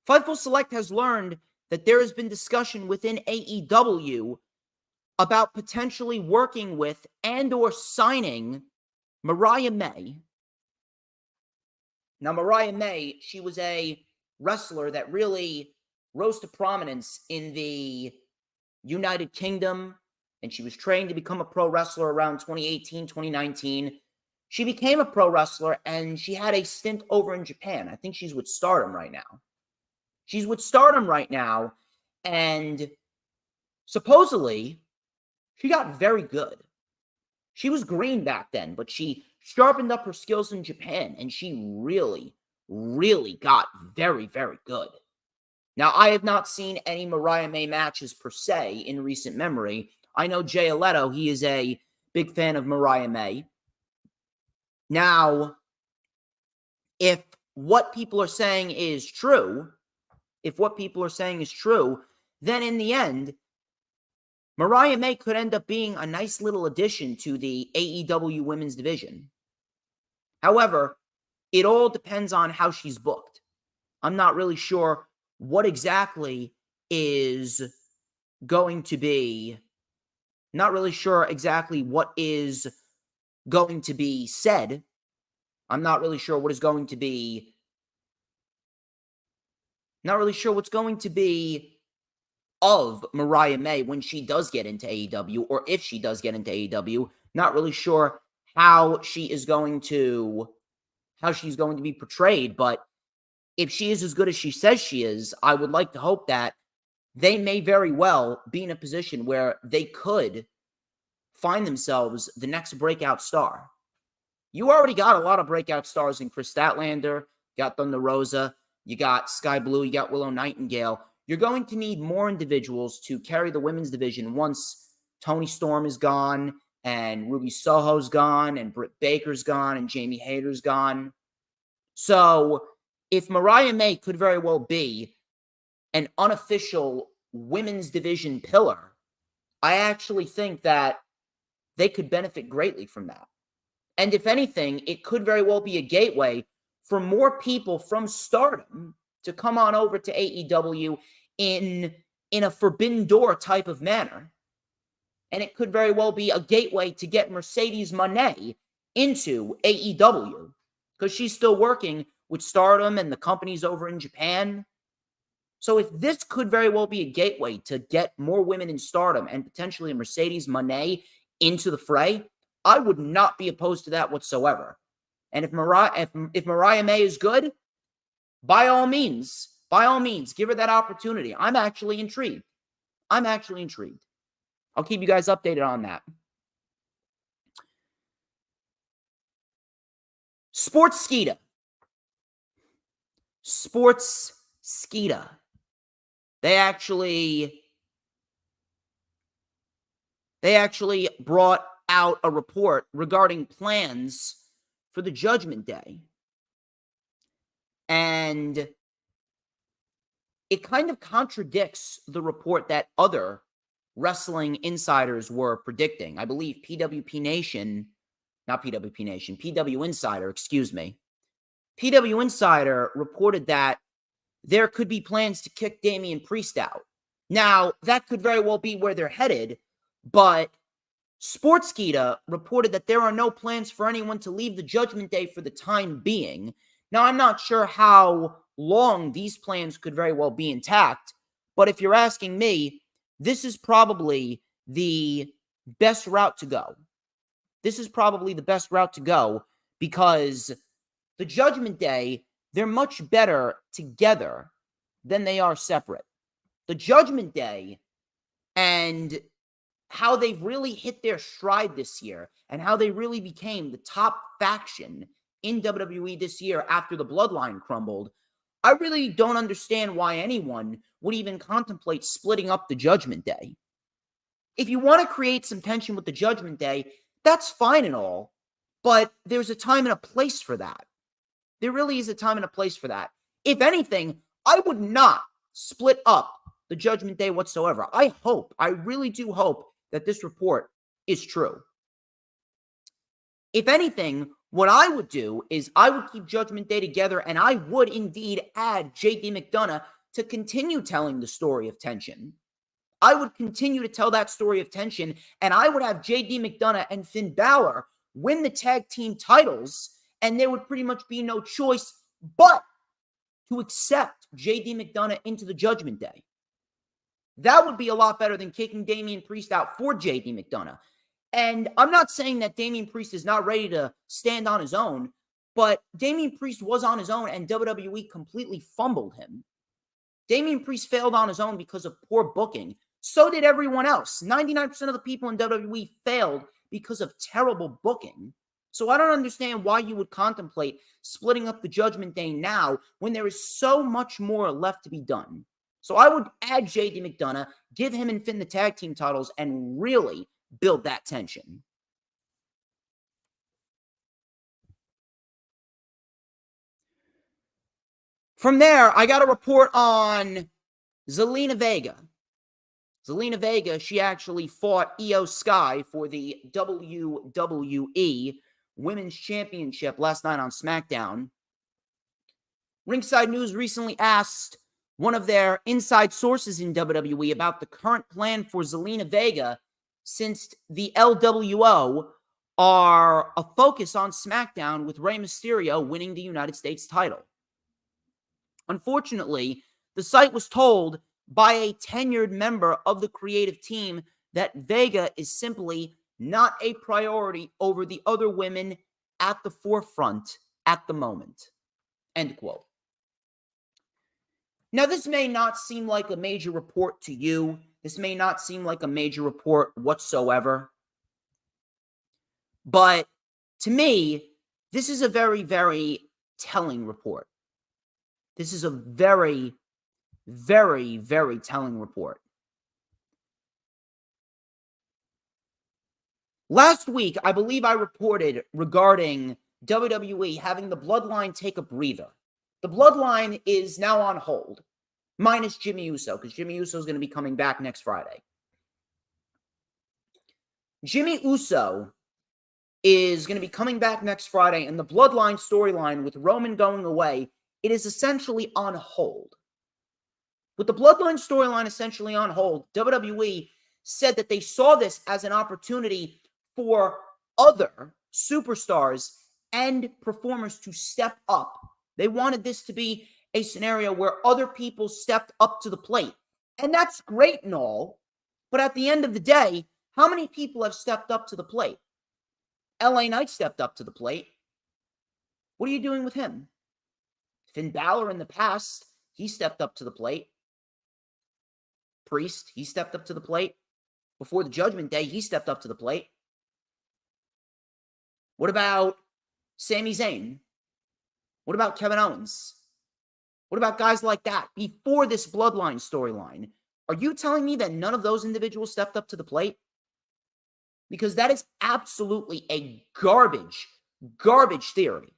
Fightful Select has learned that there has been discussion within AEW about potentially working with and or signing Mariah May. Now, Mariah May, she was a wrestler that really rose to prominence in the United Kingdom, and she was trained to become a pro wrestler around 2018, 2019. She became a pro wrestler, and she had a stint over in Japan. I think she's with Stardom right now. She's with Stardom right now, and supposedly, she got very good. She was green back then, but she sharpened up her skills in Japan, and she really, really got very, very good. Now, I have not seen any Mariah May matches per se in recent memory. I know Jay Leto, he is a big fan of Mariah May. Now, if what people are saying is true, then in the end, Mariah May could end up being a nice little addition to the AEW women's division. However, it all depends on how she's booked. I'm not really sure what exactly is going to be, not really sure exactly what is going to be said. I'm not really sure what is going to be, not really sure what's going to be of Mariah May when she does get into AEW, or if she does get into AEW. Not really sure how she's going to be portrayed, but if she is as good as she says she is, I would like to hope that they may very well be in a position where they could find themselves the next breakout star. You already got a lot of breakout stars in Chris Statlander, you got Thunder Rosa, you got Sky Blue, you got Willow Nightingale. You're going to need more individuals to carry the women's division once Toni Storm is gone, and Ruby Soho's gone, and Britt Baker's gone, and Jamie Hayter's gone. So, if Mariah May could very well be an unofficial women's division pillar, I actually think that they could benefit greatly from that. And if anything, it could very well be a gateway for more people from Stardom to come on over to AEW in a forbidden door type of manner. And it could very well be a gateway to get Mercedes Moné into AEW, because she's still working with Stardom and the companies over in Japan. So if this could very well be a gateway to get more women in Stardom and potentially a Mercedes Moné into the fray, I would not be opposed to that whatsoever. And if Mariah May is good, by all means, give her that opportunity. I'm actually intrigued. I'll keep you guys updated on that. Sportskeeda. They actually brought out a report regarding plans for the Judgment Day. And it kind of contradicts the report that other wrestling insiders were predicting. I believe PW Insider, excuse me. PW Insider reported that there could be plans to kick Damian Priest out. Now, that could very well be where they're headed, but Sportskeeda reported that there are no plans for anyone to leave the Judgment Day for the time being. Now, I'm not sure how long these plans could very well be intact, but if you're asking me, this is probably the best route to go. Because the Judgment Day, they're much better together than they are separate. The Judgment Day and how they've really hit their stride this year and how they really became the top faction in WWE this year after the Bloodline crumbled, I really don't understand why anyone would even contemplate splitting up the Judgment Day. If you want to create some tension with the Judgment Day, that's fine and all, but there's a time and a place for that. There really is a time and a place for that. If anything, I would not split up the Judgment Day whatsoever. I really do hope that this report is true. If anything, what I would do is I would keep Judgment Day together, and I would indeed add JD McDonough to continue telling the story of tension. I would continue to tell that story of tension, and I would have JD McDonough and Finn Balor win the tag team titles, and there would pretty much be no choice but to accept JD McDonough into the Judgment Day. That would be a lot better than kicking Damian Priest out for JD McDonough. And I'm not saying that Damian Priest is not ready to stand on his own, but Damian Priest was on his own and WWE completely fumbled him. Damian Priest failed on his own because of poor booking. So did everyone else. 99% of the people in WWE failed because of terrible booking. So I don't understand why you would contemplate splitting up the Judgment Day now when there is so much more left to be done. So I would add JD McDonough, give him and Finn the tag team titles, and really build that tension. From there, I got a report on Zelina Vega. Zelina Vega, she actually fought Io Sky for the WWE Women's Championship last night on SmackDown. Ringside News recently asked one of their inside sources in WWE about the current plan for Zelina Vega, since the LWO are a focus on SmackDown with Rey Mysterio winning the United States title. Unfortunately, the site was told by a tenured member of the creative team that Vega is simply not a priority over the other women at the forefront at the moment. End quote. Now, this may not seem like a major report to you. This may not seem like a major report whatsoever. But to me, this is a very, very telling report. This is a very, very, very telling report. Last week, I believe I reported regarding WWE having the Bloodline take a breather. The Bloodline is now on hold, minus Jimmy Uso, because Jimmy Uso is going to be coming back next Friday. Jimmy Uso is going to be coming back next Friday, and the Bloodline storyline with Roman going away, it is essentially on hold. With the Bloodline storyline essentially on hold, WWE said that they saw this as an opportunity for other superstars and performers to step up. They wanted this to be a scenario where other people stepped up to the plate. And that's great and all, but at the end of the day, how many people have stepped up to the plate? LA Knight stepped up to the plate. What are you doing with him? Finn Balor in the past, he stepped up to the plate. Priest, he stepped up to the plate. Before the Judgment Day, he stepped up to the plate. What about Sami Zayn? What about Kevin Owens? What about guys like that before this Bloodline storyline? Are you telling me that none of those individuals stepped up to the plate? Because that is absolutely a garbage theory.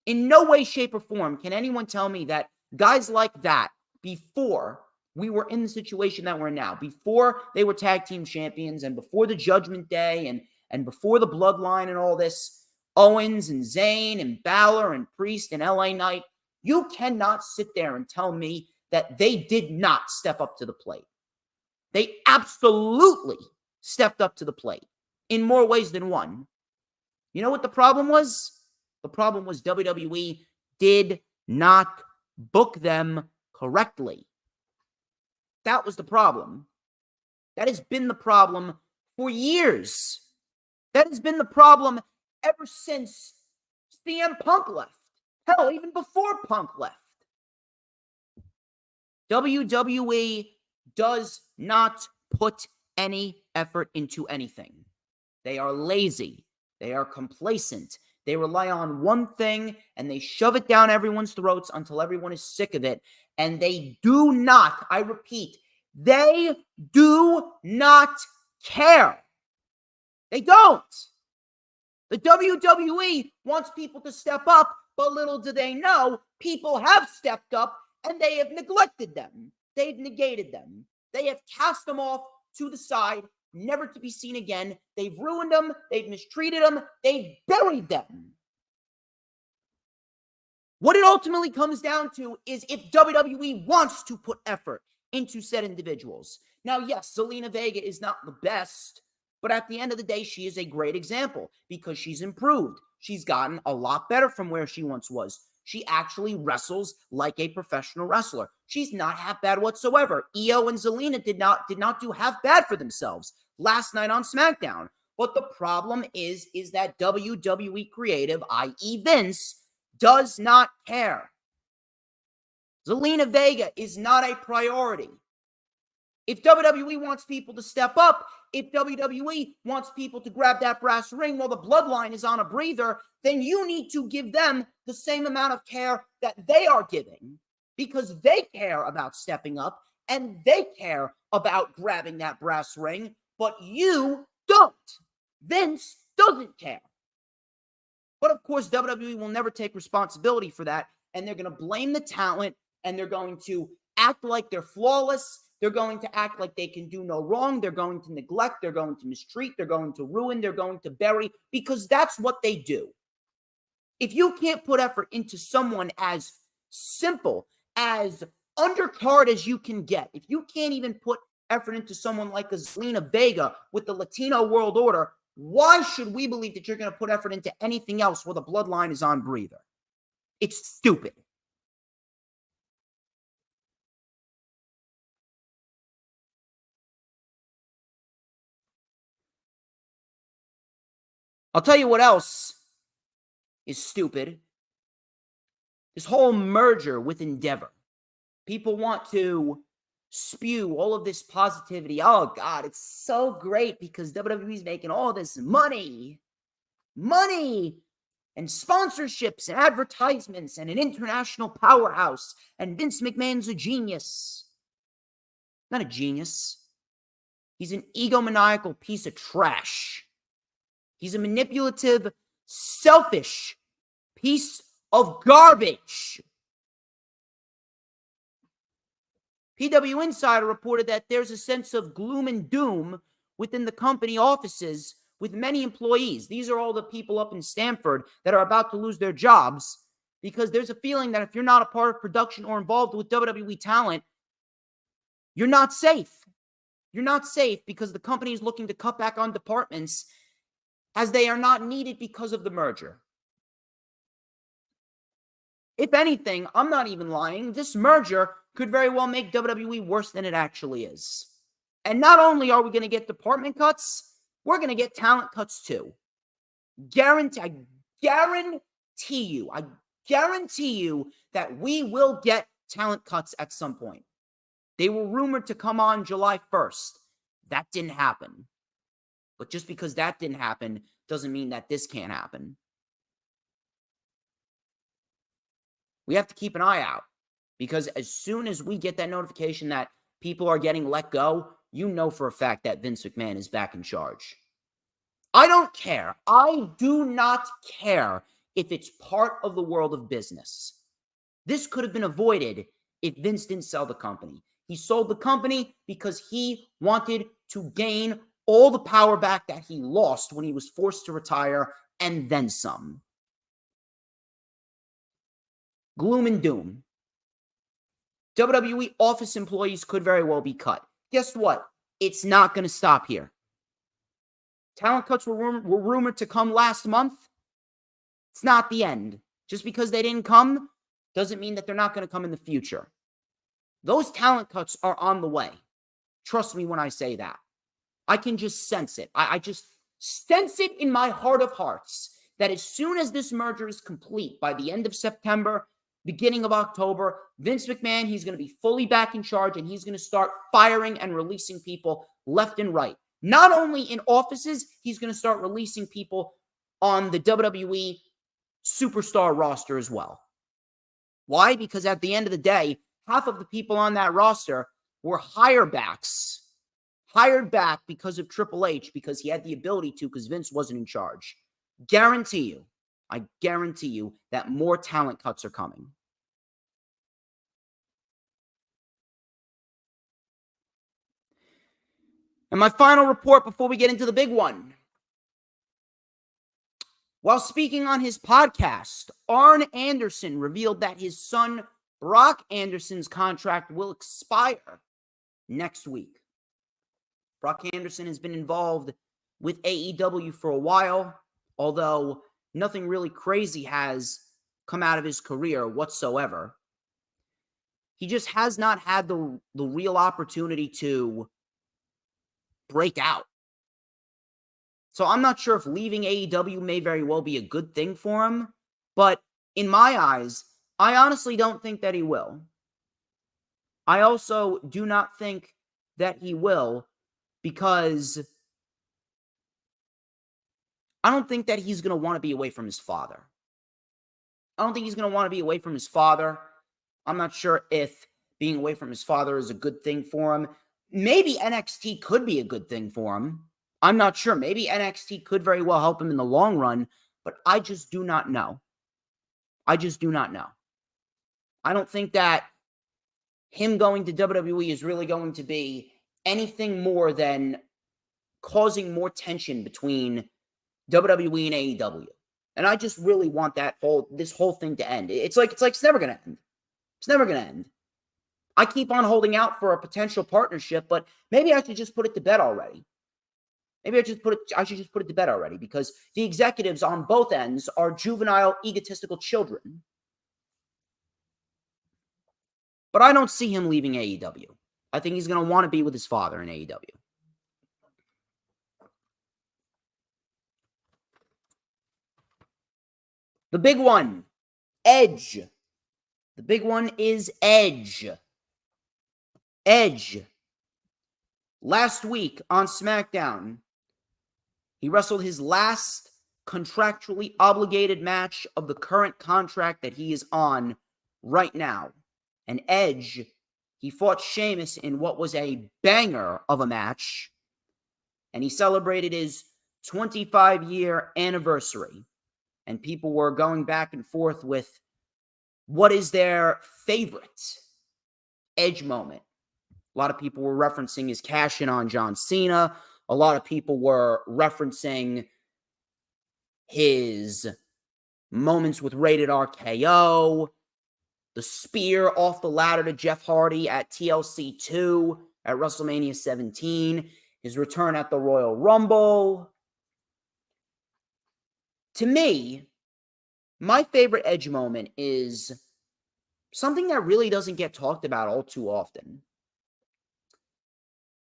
In no way, shape, or form can anyone tell me that guys like that, before we were in the situation that we're in now, before they were tag team champions and before the Judgment Day and before the Bloodline and all this, Owens and Zayn and Balor and Priest and LA Knight, you cannot sit there and tell me that they did not step up to the plate. They absolutely stepped up to the plate in more ways than one. You know what the problem was? The problem was WWE did not book them correctly. That was the problem. That has been the problem for years. That has been the problem ever since CM Punk left. Hell, even before Punk left. WWE does not put any effort into anything. They are lazy. They are complacent. They rely on one thing and they shove it down everyone's throats until everyone is sick of it. And they do not, I repeat, they do not care. They don't. The WWE wants people to step up, but little do they know, people have stepped up and they have neglected them. They've negated them. They have cast them off to the side, never to be seen again. They've ruined them. They've mistreated them. They've buried them. What it ultimately comes down to is if WWE wants to put effort into said individuals. Now, yes, Zelina Vega is not the best, but at the end of the day, she is a great example because she's improved. She's gotten a lot better from where she once was. She actually wrestles like a professional wrestler. She's not half bad whatsoever. Io and Zelina did not do half bad for themselves last night on SmackDown. But the problem is that WWE creative, i.e. Vince, does not care. Zelina Vega is not a priority. If WWE wants people to step up, if WWE wants people to grab that brass ring while the Bloodline is on a breather, then you need to give them the same amount of care that they are giving because they care about stepping up and they care about grabbing that brass ring, but you don't. Vince doesn't care. But of course, WWE will never take responsibility for that, and they're going to blame the talent, and they're going to act like they're flawless. They're going to act like they can do no wrong. They're going to neglect. They're going to mistreat. They're going to ruin. They're going to bury because that's what they do. If you can't put effort into someone as simple, as undercard as you can get, if you can't even put effort into someone like a Zelina Vega with the Latino World Order, why should we believe that you're going to put effort into anything else where the Bloodline is on breather? It's stupid. I'll tell you what else is stupid. This whole merger with Endeavor. People want to spew all of this positivity. Oh, God, it's so great because WWE's making all this money. Money and sponsorships and advertisements and an international powerhouse. And Vince McMahon's a genius. Not a genius. He's an egomaniacal piece of trash. He's a manipulative, selfish piece of garbage. PW Insider reported that there's a sense of gloom and doom within the company offices with many employees. These are all the people up in Stamford that are about to lose their jobs because there's a feeling that if you're not a part of production or involved with WWE talent, you're not safe. You're not safe because the company is looking to cut back on departments as they are not needed because of the merger. If anything, I'm not even lying, this merger could very well make WWE worse than it actually is. And not only are we going to get department cuts, we're going to get talent cuts too. I guarantee you that we will get talent cuts at some point. They were rumored to come on July 1st. That didn't happen. But just because that didn't happen doesn't mean that this can't happen. We have to keep an eye out, because as soon as we get that notification that people are getting let go, you know for a fact that Vince McMahon is back in charge. I don't care. I do not care if it's part of the world of business. This could have been avoided if Vince didn't sell the company. He sold the company because he wanted to gain all the power back that he lost when he was forced to retire, and then some. Gloom and doom. WWE office employees could very well be cut. Guess what? It's not going to stop here. Talent cuts were rumored to come last month. It's not the end. Just because they didn't come doesn't mean that they're not going to come in the future. Those talent cuts are on the way. Trust me when I say that. I can just sense it. I just sense it in my heart of hearts that as soon as this merger is complete by the end of September, beginning of October, Vince McMahon, he's going to be fully back in charge, and he's going to start firing and releasing people left and right. Not only in offices, he's going to start releasing people on the WWE superstar roster as well. Why? Because at the end of the day, half of the people on that roster were hired back because of Triple H, because he had the ability to, because Vince wasn't in charge. I guarantee you that more talent cuts are coming. And my final report before we get into the big one. While speaking on his podcast, Arn Anderson revealed that his son, Brock Anderson's contract will expire next week. Brock Anderson has been involved with AEW for a while, although nothing really crazy has come out of his career whatsoever. He just has not had the real opportunity to break out. So I'm not sure if leaving AEW may very well be a good thing for him, but in my eyes, I honestly don't think that he will. I also do not think that he will, because I don't think that he's going to want to be away from his father. I'm not sure if being away from his father is a good thing for him. Maybe NXT could be a good thing for him. I'm not sure. Maybe NXT could very well help him in the long run, but I just do not know. I don't think that him going to WWE is really going to be anything more than causing more tension between WWE and AEW. And I just really want this whole thing to end. It's never going to end. It's never going to end. I keep on holding out for a potential partnership, but maybe I should just put it to bed already. I should just put it to bed already, because the executives on both ends are juvenile, egotistical children. But I don't see him leaving AEW. I think he's going to want to be with his father in AEW. The big one, Edge. The big one is Edge. Last week on SmackDown, he wrestled his last contractually obligated match of the current contract that he is on right now. And Edge, he fought Sheamus in what was a banger of a match, and he celebrated his 25-year anniversary. And people were going back and forth with what is their favorite Edge moment. A lot of people were referencing his cash-in on John Cena. A lot of people were referencing his moments with Rated RKO, the spear off the ladder to Jeff Hardy at TLC 2 at WrestleMania 17, his return at the Royal Rumble. To me, my favorite Edge moment is something that really doesn't get talked about all too often.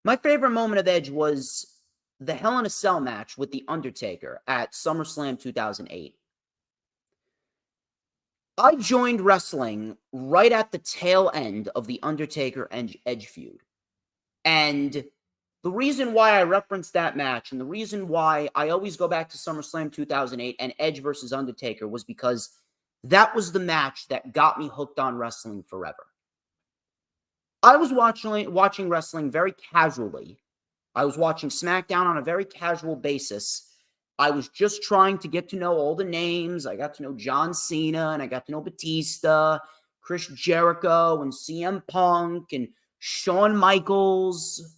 My favorite moment of Edge was the Hell in a Cell match with The Undertaker at SummerSlam 2008. I joined wrestling right at the tail end of the Undertaker and Edge feud. And the reason why I reference that match and the reason why I always go back to SummerSlam 2008 and Edge versus Undertaker was because that was the match that got me hooked on wrestling forever. I was watching wrestling very casually. I was watching SmackDown on a very casual basis. I was just trying to get to know all the names. I got to know John Cena, and I got to know Batista, Chris Jericho, and CM Punk, and Shawn Michaels.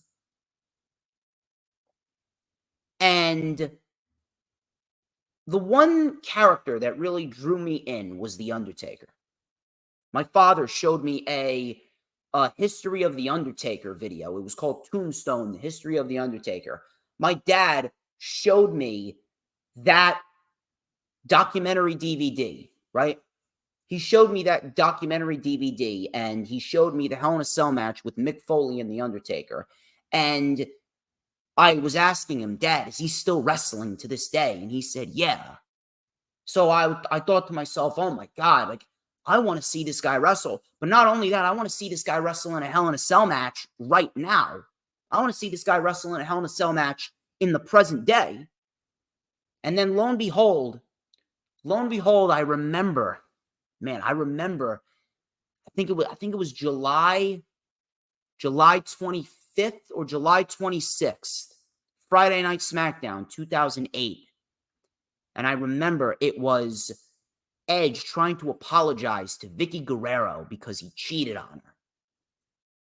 And the one character that really drew me in was The Undertaker. My father showed me a History of The Undertaker video. It was called Tombstone, The History of The Undertaker. My dad showed me that documentary DVD, right? He showed me that documentary DVD, and he showed me the Hell in a Cell match with Mick Foley and The Undertaker. And I was asking him, Dad, is he still wrestling to this day? And he said, yeah. So I thought to myself, oh my God, like, I want to see this guy wrestle. But not only that, I want to see this guy wrestle in a Hell in a Cell match right now. I want to see this guy wrestle in a Hell in a Cell match in the present day. And then lo and behold, I remember, I think it was July 25th or July 26th, Friday Night SmackDown 2008. And I remember it was Edge trying to apologize to Vicky Guerrero because he cheated on her.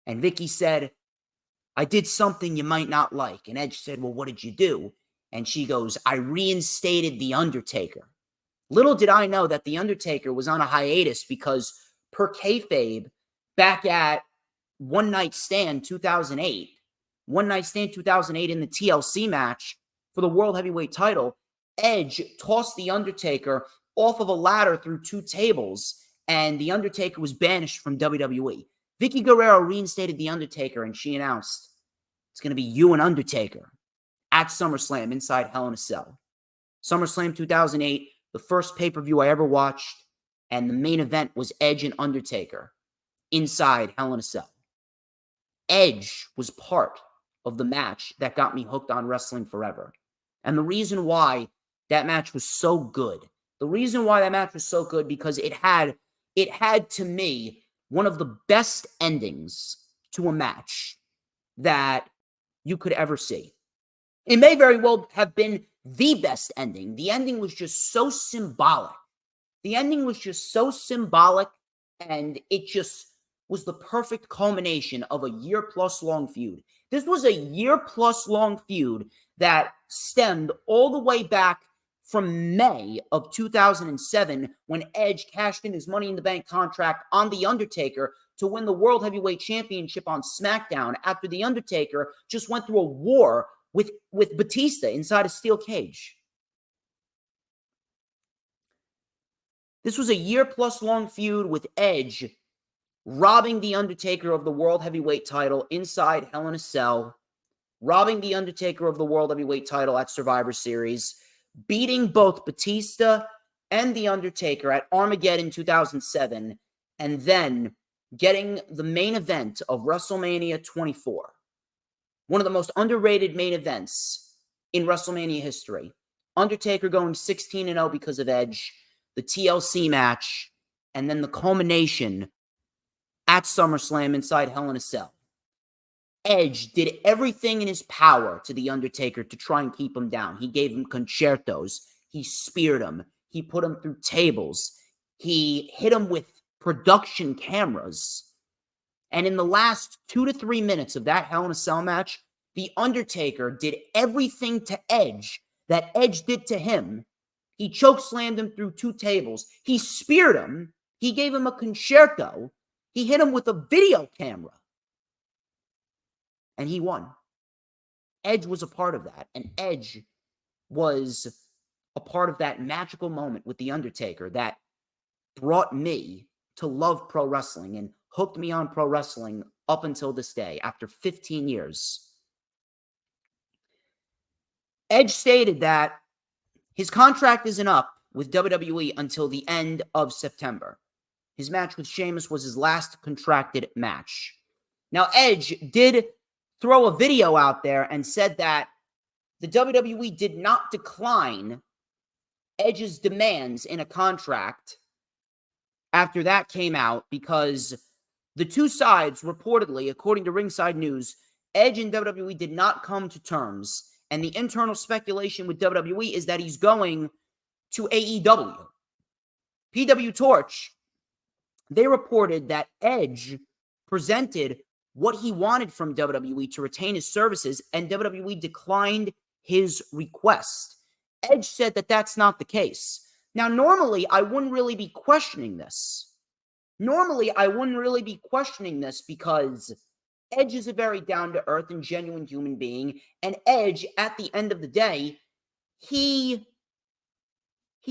And Vicky said, I did something you might not like. And Edge said, well, what did you do? And she goes, I reinstated The Undertaker. Little did I know that The Undertaker was on a hiatus because per kayfabe, back at One Night Stand 2008 in the TLC match for the World Heavyweight title, Edge tossed The Undertaker off of a ladder through 2 tables, and The Undertaker was banished from WWE. Vicky Guerrero reinstated The Undertaker, and she announced, it's going to be you and Undertaker at SummerSlam inside Hell in a Cell. SummerSlam 2008, the first pay-per-view I ever watched, and the main event was Edge and Undertaker inside Hell in a Cell. Edge was part of the match that got me hooked on wrestling forever. And the reason why that match was so good, because it had to me one of the best endings to a match that you could ever see. It may very well have been the best ending. The ending was just so symbolic. And it just was the perfect culmination of a year-plus long feud. This was a year-plus long feud that stemmed all the way back from May of 2007 when Edge cashed in his Money in the Bank contract on The Undertaker to win the World Heavyweight Championship on SmackDown after The Undertaker just went through a war with Batista inside a steel cage. This was a year-plus long feud with Edge robbing The Undertaker of the World Heavyweight title inside Hell in a Cell, robbing The Undertaker of the World Heavyweight title at Survivor Series, beating both Batista and The Undertaker at Armageddon 2007, and then getting the main event of WrestleMania 24. One of the most underrated main events in WrestleMania history. Undertaker going 16-0 because of Edge, the TLC match, and then the culmination at SummerSlam inside Hell in a Cell. Edge did everything in his power to The Undertaker to try and keep him down. He gave him concertos. He speared him. He put him through tables. He hit him with production cameras. And in the last 2 to 3 minutes of that Hell in a Cell match, The Undertaker did everything to Edge that Edge did to him. He chokeslammed him through 2 tables. He speared him. He gave him a concerto. He hit him with a video camera. And he won. Edge was a part of that. And Edge was a part of that magical moment with The Undertaker that brought me to love pro wrestling and hooked me on pro wrestling up until this day after 15 years. Edge stated that his contract isn't up with WWE until the end of September. His match with Sheamus was his last contracted match. Now, Edge did throw a video out there and said that the WWE did not decline Edge's demands in a contract after that came out because the two sides reportedly, according to Ringside News, Edge and WWE did not come to terms. And the internal speculation with WWE is that he's going to AEW. PW Torch, they reported that Edge presented what he wanted from WWE to retain his services, and WWE declined his request. Edge said that that's not the case. Now, normally, I wouldn't really be questioning this. Because Edge is a very down-to-earth and genuine human being, and Edge, at the end of the day, he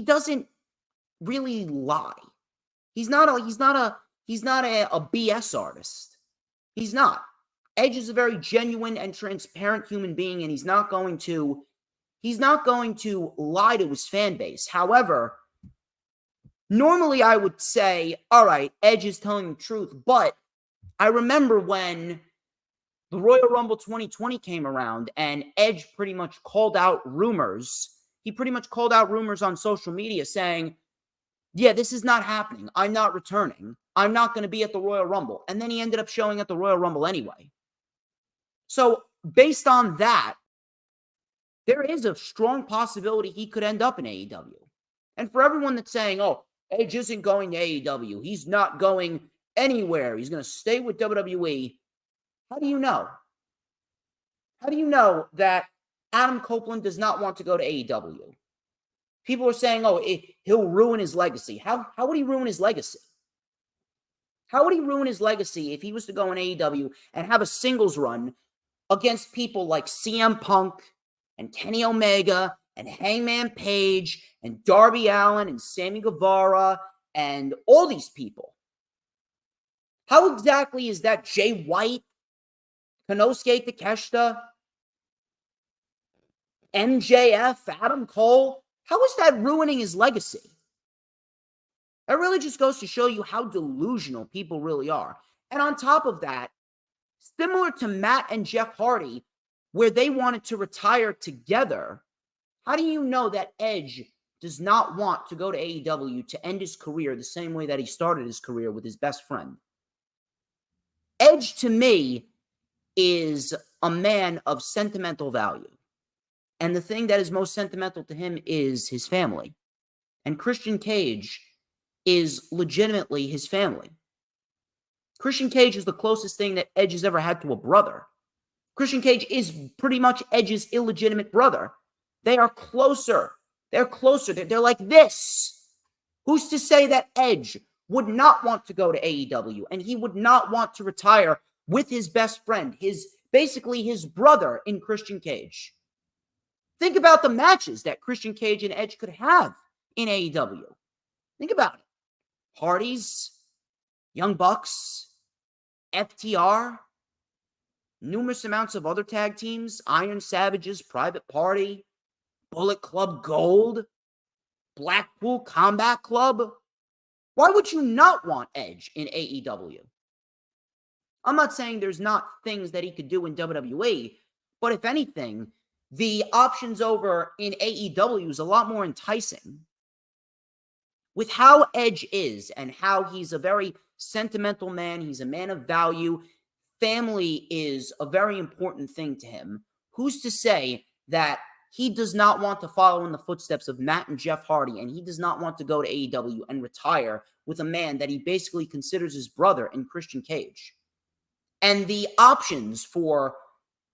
doesn't really lie. He's not a BS artist. He's not. Edge is a very genuine and transparent human being, and he's not going to lie to his fan base. However, normally I would say, all right, Edge is telling the truth, but I remember when the Royal Rumble 2020 came around and Edge pretty much called out rumors. He pretty much called out rumors on social media saying, yeah, this is not happening. I'm not returning. I'm not going to be at the Royal Rumble. And then he ended up showing at the Royal Rumble anyway. So based on that, there is a strong possibility he could end up in AEW. And for everyone that's saying, oh, Edge isn't going to AEW, he's not going anywhere, he's going to stay with WWE, how do you know? How do you know that Adam Copeland does not want to go to AEW? People are saying, oh, he'll ruin his legacy. How would he ruin his legacy? How would he ruin his legacy if he was to go in AEW and have a singles run against people like CM Punk and Kenny Omega and Hangman Page and Darby Allin and Sammy Guevara and all these people? How exactly is that Jay White, Konosuke Takeshita, MJF, Adam Cole? How is that ruining his legacy? That really just goes to show you how delusional people really are. And on top of that, similar to Matt and Jeff Hardy, where they wanted to retire together, how do you know that Edge does not want to go to AEW to end his career the same way that he started his career with his best friend? Edge, to me, is a man of sentimental value. And the thing that is most sentimental to him is his family. And Christian Cage is legitimately his family. Christian Cage is the closest thing that Edge has ever had to a brother. Christian Cage is pretty much Edge's illegitimate brother. They are closer. They're closer. They're like this. Who's to say that Edge would not want to go to AEW and he would not want to retire with his best friend, basically his brother in Christian Cage? Think about the matches that Christian Cage and Edge could have in AEW. Think about it. Hardys, Young Bucks, FTR, numerous amounts of other tag teams, Iron Savages, Private Party, Bullet Club Gold, Blackpool Combat Club. Why would you not want Edge in AEW? I'm not saying there's not things that he could do in WWE, but if anything, the options over in AEW is a lot more enticing. With how Edge is and how he's a very sentimental man, he's a man of value, family is a very important thing to him. Who's to say that he does not want to follow in the footsteps of Matt and Jeff Hardy, and he does not want to go to AEW and retire with a man that he basically considers his brother in Christian Cage? And the options for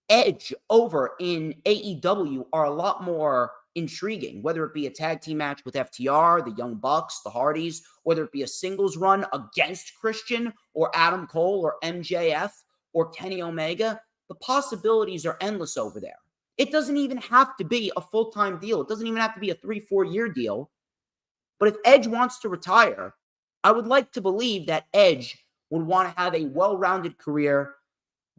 Edge over in AEW are a lot more intriguing, whether it be a tag team match with FTR, the Young Bucks, the Hardys, whether it be a singles run against Christian or Adam Cole or MJF or Kenny Omega. The possibilities are endless over there. It doesn't even have to be a full-time deal. It doesn't even have to be a 3-4 year deal. But if Edge wants to retire, I would like to believe that Edge would want to have a well-rounded career,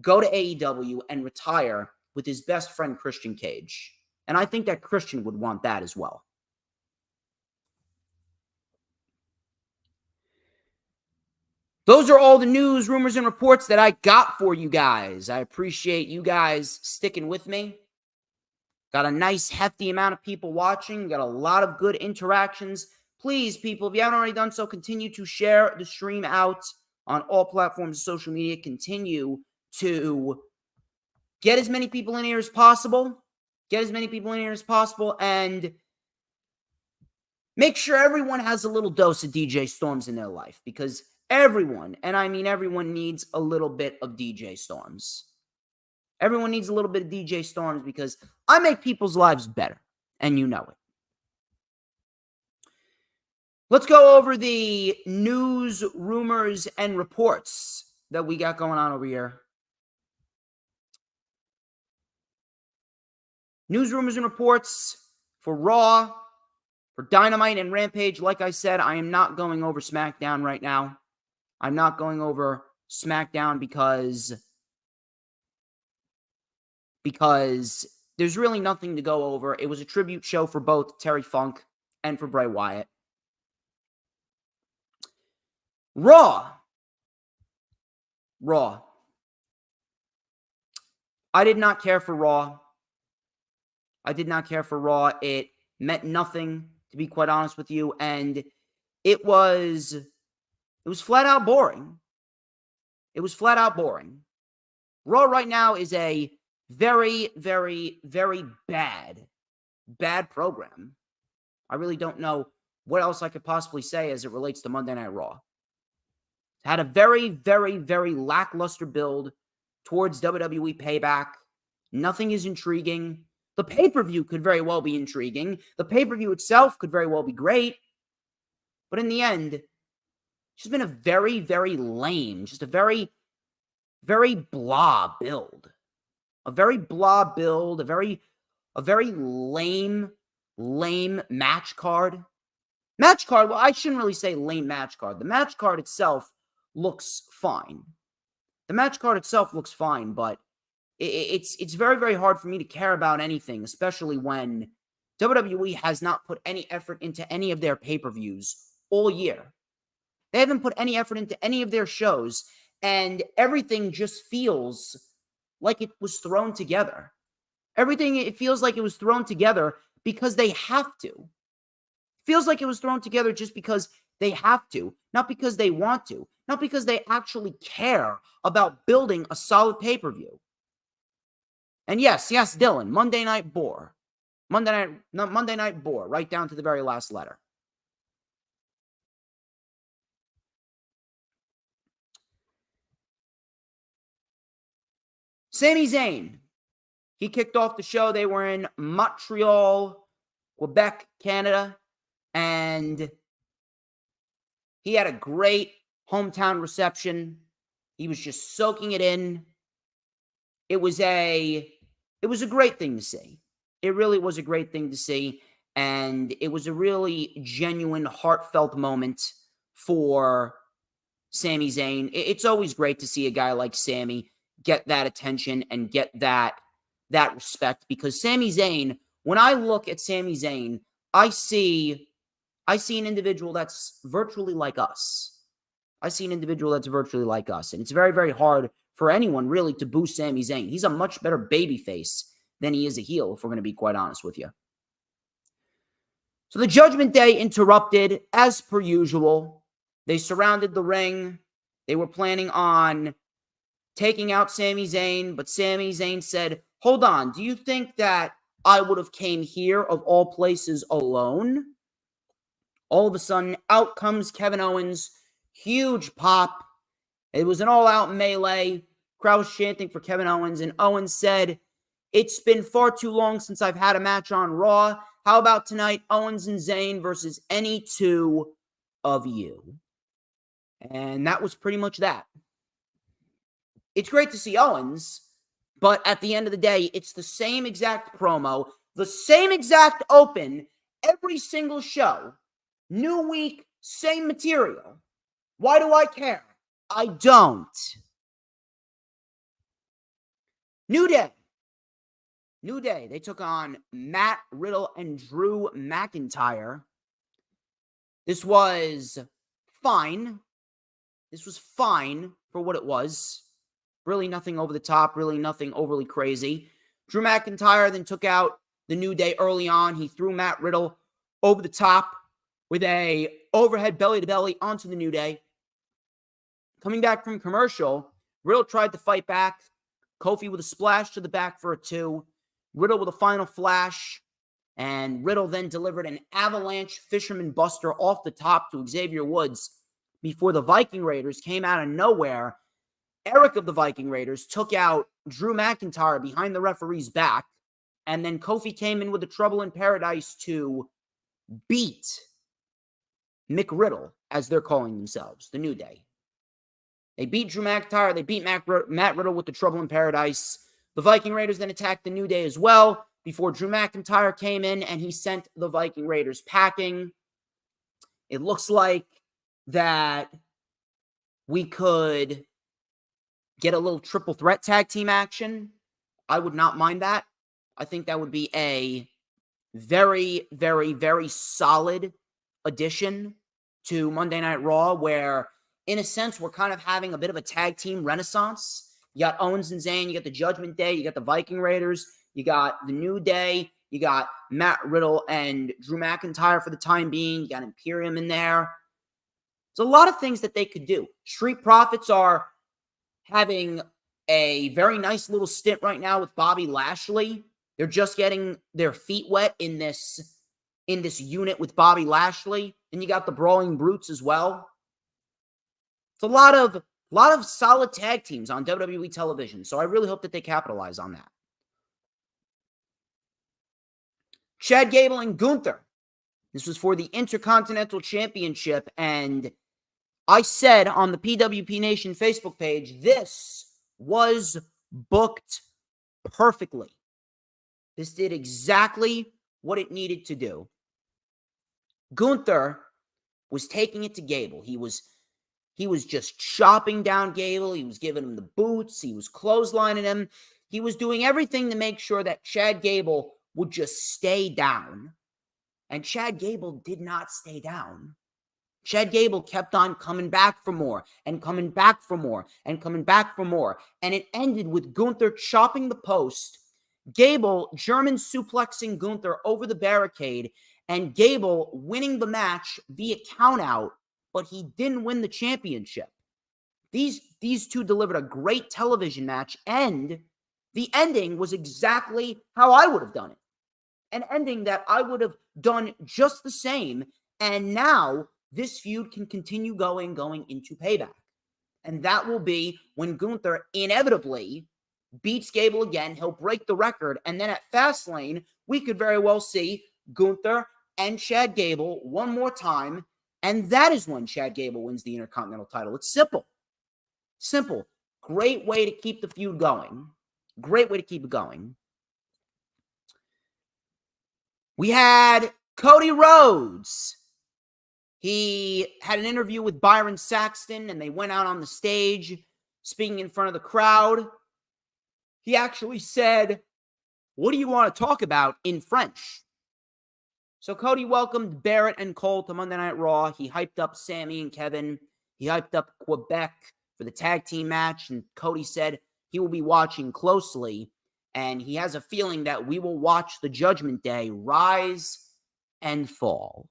go to AEW, and retire with his best friend, Christian Cage. And I think that Christian would want that as well. Those are all the news, rumors, and reports that I got for you guys. I appreciate you guys sticking with me. Got a nice, hefty amount of people watching. Got a lot of good interactions. Please, people, if you haven't already done so, continue to share the stream out on all platforms of social media. Continue to get as many people in here as possible. And make sure everyone has a little dose of DJ Storms in their life, because everyone, and I mean everyone, needs a little bit of DJ Storms. Everyone needs a little bit of DJ Storms because I make people's lives better, and you know it. Let's go over the news, rumors, and reports that we got going on over here. News, rumors, and reports for Raw, for Dynamite, and Rampage. Like I said, I am not going over SmackDown right now. I'm not going over SmackDown because there's really nothing to go over. It was a tribute show for both Terry Funk and for Bray Wyatt. Raw. I did not care for Raw. It meant nothing, to be quite honest with you, and it was flat out boring. Raw right now is a very, very, very bad program. I really don't know what else I could possibly say as it relates to Monday Night Raw. Had a very, very, very lackluster build towards WWE Payback. Nothing is intriguing. The pay-per-view could very well be intriguing. The pay-per-view itself could very well be great. But in the end, it's just been a very, very lame, just a very, very blah build. A very lame match card. Well, I shouldn't really say lame match card. The match card itself looks fine. But it's very, very hard for me to care about anything, especially when WWE has not put any effort into any of their pay-per-views all year. They haven't put any effort into any of their shows, and everything just feels like it was thrown together. It feels like it was thrown together because they have to. It feels like it was thrown together just because they have to, not because they want to, not because they actually care about building a solid pay-per-view. And yes, Dylan, Monday Night Bore. Monday Night Bore, right down to the very last letter. Sami Zayn, he kicked off the show. They were in Montreal, Quebec, Canada, and he had a great hometown reception. He was just soaking it in. It was a great thing to see. It really was a great thing to see, and it was a really genuine, heartfelt moment for Sami Zayn. It's always great to see a guy like Sami get that attention and get that respect, because Sami Zayn, when I look at Sami Zayn, I see an individual that's virtually like us. And it's very, very hard for anyone really to boo Sami Zayn. He's a much better babyface than he is a heel, if we're going to be quite honest with you. So the Judgment Day interrupted, as per usual. They surrounded the ring. They were planning on taking out Sami Zayn, but Sami Zayn said, "Hold on, do you think that I would have came here, of all places, alone?" All of a sudden, out comes Kevin Owens. Huge pop. It was an all-out melee. Crowd was chanting for Kevin Owens, and Owens said, "It's been far too long since I've had a match on Raw. How about tonight, Owens and Zayn versus any two of you?" And that was pretty much that. It's great to see Owens, but at the end of the day, it's the same exact promo, the same exact open, every single show. New week, same material. Why do I care? I don't. New Day. New Day. They took on Matt Riddle and Drew McIntyre. This was fine. This was fine for what it was. Really nothing over the top. Really nothing overly crazy. Drew McIntyre then took out the New Day early on. He threw Matt Riddle over the top with a overhead belly-to-belly onto the New Day. Coming back from commercial, Riddle tried to fight back. Kofi with a splash to the back for a 2. Riddle with a final flash. And Riddle then delivered an avalanche fisherman buster off the top to Xavier Woods before the Viking Raiders came out of nowhere. Eric of the Viking Raiders took out Drew McIntyre behind the referee's back. And then Kofi came in with the Trouble in Paradise to beat Mick Riddle, as they're calling themselves, the New Day. They beat Drew McIntyre. They beat Matt Riddle with the Trouble in Paradise. The Viking Raiders then attacked the New Day as well before Drew McIntyre came in and he sent the Viking Raiders packing. It looks like that we could get a little triple threat tag team action. I would not mind that. I think that would be a very, very, very solid addition to Monday Night Raw, where, in a sense, we're kind of having a bit of a tag team renaissance. You got Owens and Zayn, you got the Judgment Day, you got the Viking Raiders, you got the New Day, you got Matt Riddle and Drew McIntyre for the time being, you got Imperium in there. There's a lot of things that they could do. Street Profits are having a very nice little stint right now with Bobby Lashley. They're just getting their feet wet in this unit with Bobby Lashley. And you got the Brawling Brutes as well. It's a lot of solid tag teams on WWE television. So I really hope that they capitalize on that. Chad Gable and Gunther. This was for the Intercontinental Championship. And I said on the PWP Nation Facebook page, this was booked perfectly. This did exactly what it needed to do. Gunther was taking it to Gable. He was just chopping down Gable. He was giving him the boots. He was clotheslining him. He was doing everything to make sure that Chad Gable would just stay down. And Chad Gable did not stay down. Chad Gable kept on coming back for more and coming back for more and coming back for more. And it ended with Gunther chopping the post, Gable German suplexing Gunther over the barricade, and Gable winning the match via countout, but he didn't win the championship. These two delivered a great television match, and the ending was exactly how I would have done it. An ending that I would have done just the same, and now this feud can continue going into Payback. And that will be when Gunther inevitably beats Gable again. He'll break the record, and then at Fastlane, we could very well see Gunther and Chad Gable one more time, and that is when Chad Gable wins the Intercontinental title. It's simple. Simple. Great way to keep the feud going. Great way to keep it going. We had Cody Rhodes. He had an interview with Byron Saxton, and they went out on the stage speaking in front of the crowd. He actually said, "What do you want to talk about?" in French. So Cody welcomed Barrett and Cole to Monday Night Raw. He hyped up Sammy and Kevin. He hyped up Quebec for the tag team match. And Cody said he will be watching closely. And he has a feeling that we will watch the Judgment Day rise and fall.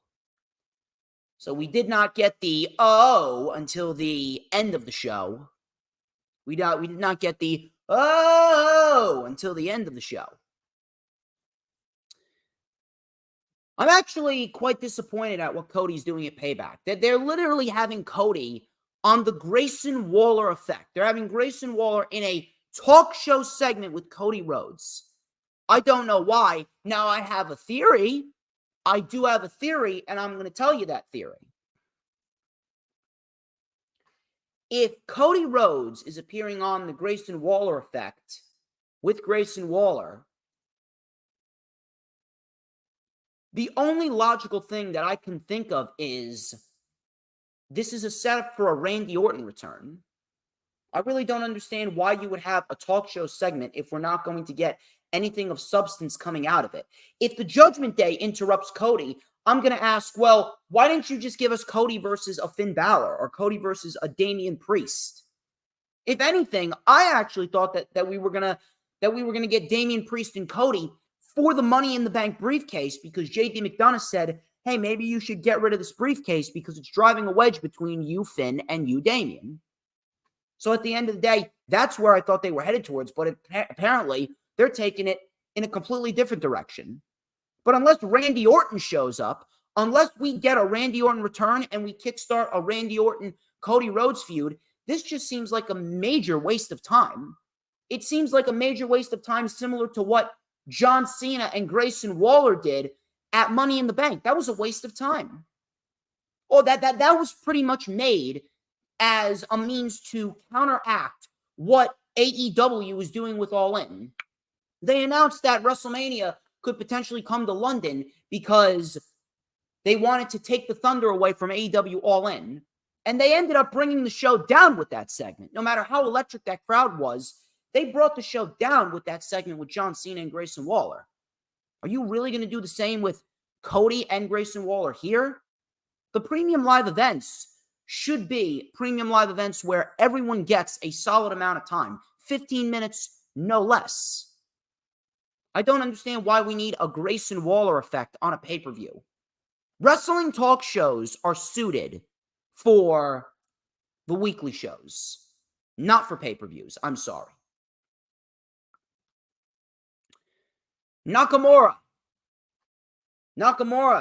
So we did not get the until the end of the show. We did not get the until the end of the show. I'm actually quite disappointed at what Cody's doing at Payback. They're literally having Cody on the Grayson Waller effect. They're having Grayson Waller in a talk show segment with Cody Rhodes. I don't know why. Now I have a theory. I do have a theory, and I'm going to tell you that theory. If Cody Rhodes is appearing on the Grayson Waller effect with Grayson Waller, the only logical thing that I can think of is this is a setup for a Randy Orton return. I really don't understand why you would have a talk show segment if we're not going to get anything of substance coming out of it. If the Judgment Day interrupts Cody, I'm going to ask, well, why didn't you just give us Cody versus a Finn Balor or Cody versus a Damian Priest? If anything, I actually thought that we were gonna get Damian Priest and Cody for the Money in the Bank briefcase, because JD McDonough said, hey, maybe you should get rid of this briefcase because it's driving a wedge between you, Finn, and you, Damian. So at the end of the day, that's where I thought they were headed towards, but apparently they're taking it in a completely different direction. But unless Randy Orton shows up, unless we get a Randy Orton return and we kickstart a Randy Orton-Cody Rhodes feud, this just seems like a major waste of time. It seems like a major waste of time, similar to what John Cena and Grayson Waller did at Money in the Bank. That was a waste of time. Oh, that was pretty much made as a means to counteract what AEW was doing with All In. They announced that WrestleMania could potentially come to London because they wanted to take the thunder away from AEW All In. And they ended up bringing the show down with that segment. No matter how electric that crowd was, they brought the show down with that segment with John Cena and Grayson Waller. Are you really going to do the same with Cody and Grayson Waller here? The premium live events should be premium live events where everyone gets a solid amount of time. 15 minutes, no less. I don't understand why we need a Grayson Waller effect on a pay-per-view. Wrestling talk shows are suited for the weekly shows, not for pay-per-views. I'm sorry. Nakamura,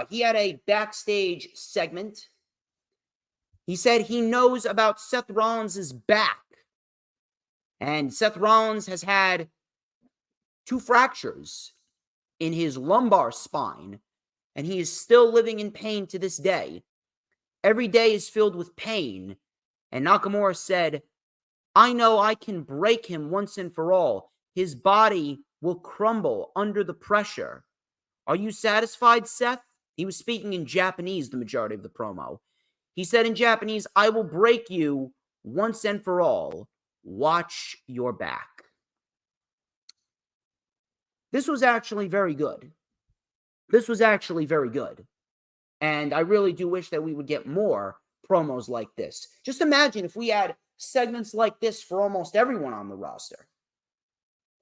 he had a backstage segment. He said he knows about Seth Rollins' back. And Seth Rollins has had 2 fractures in his lumbar spine, and he is still living in pain to this day. Every day is filled with pain. And Nakamura said, I know I can break him once and for all. His body will crumble under the pressure. Are you satisfied, Seth? He was speaking in Japanese the majority of the promo. He said in Japanese, I will break you once and for all. Watch your back. This was actually very good. And I really do wish that we would get more promos like this. Just imagine if we had segments like this for almost everyone on the roster.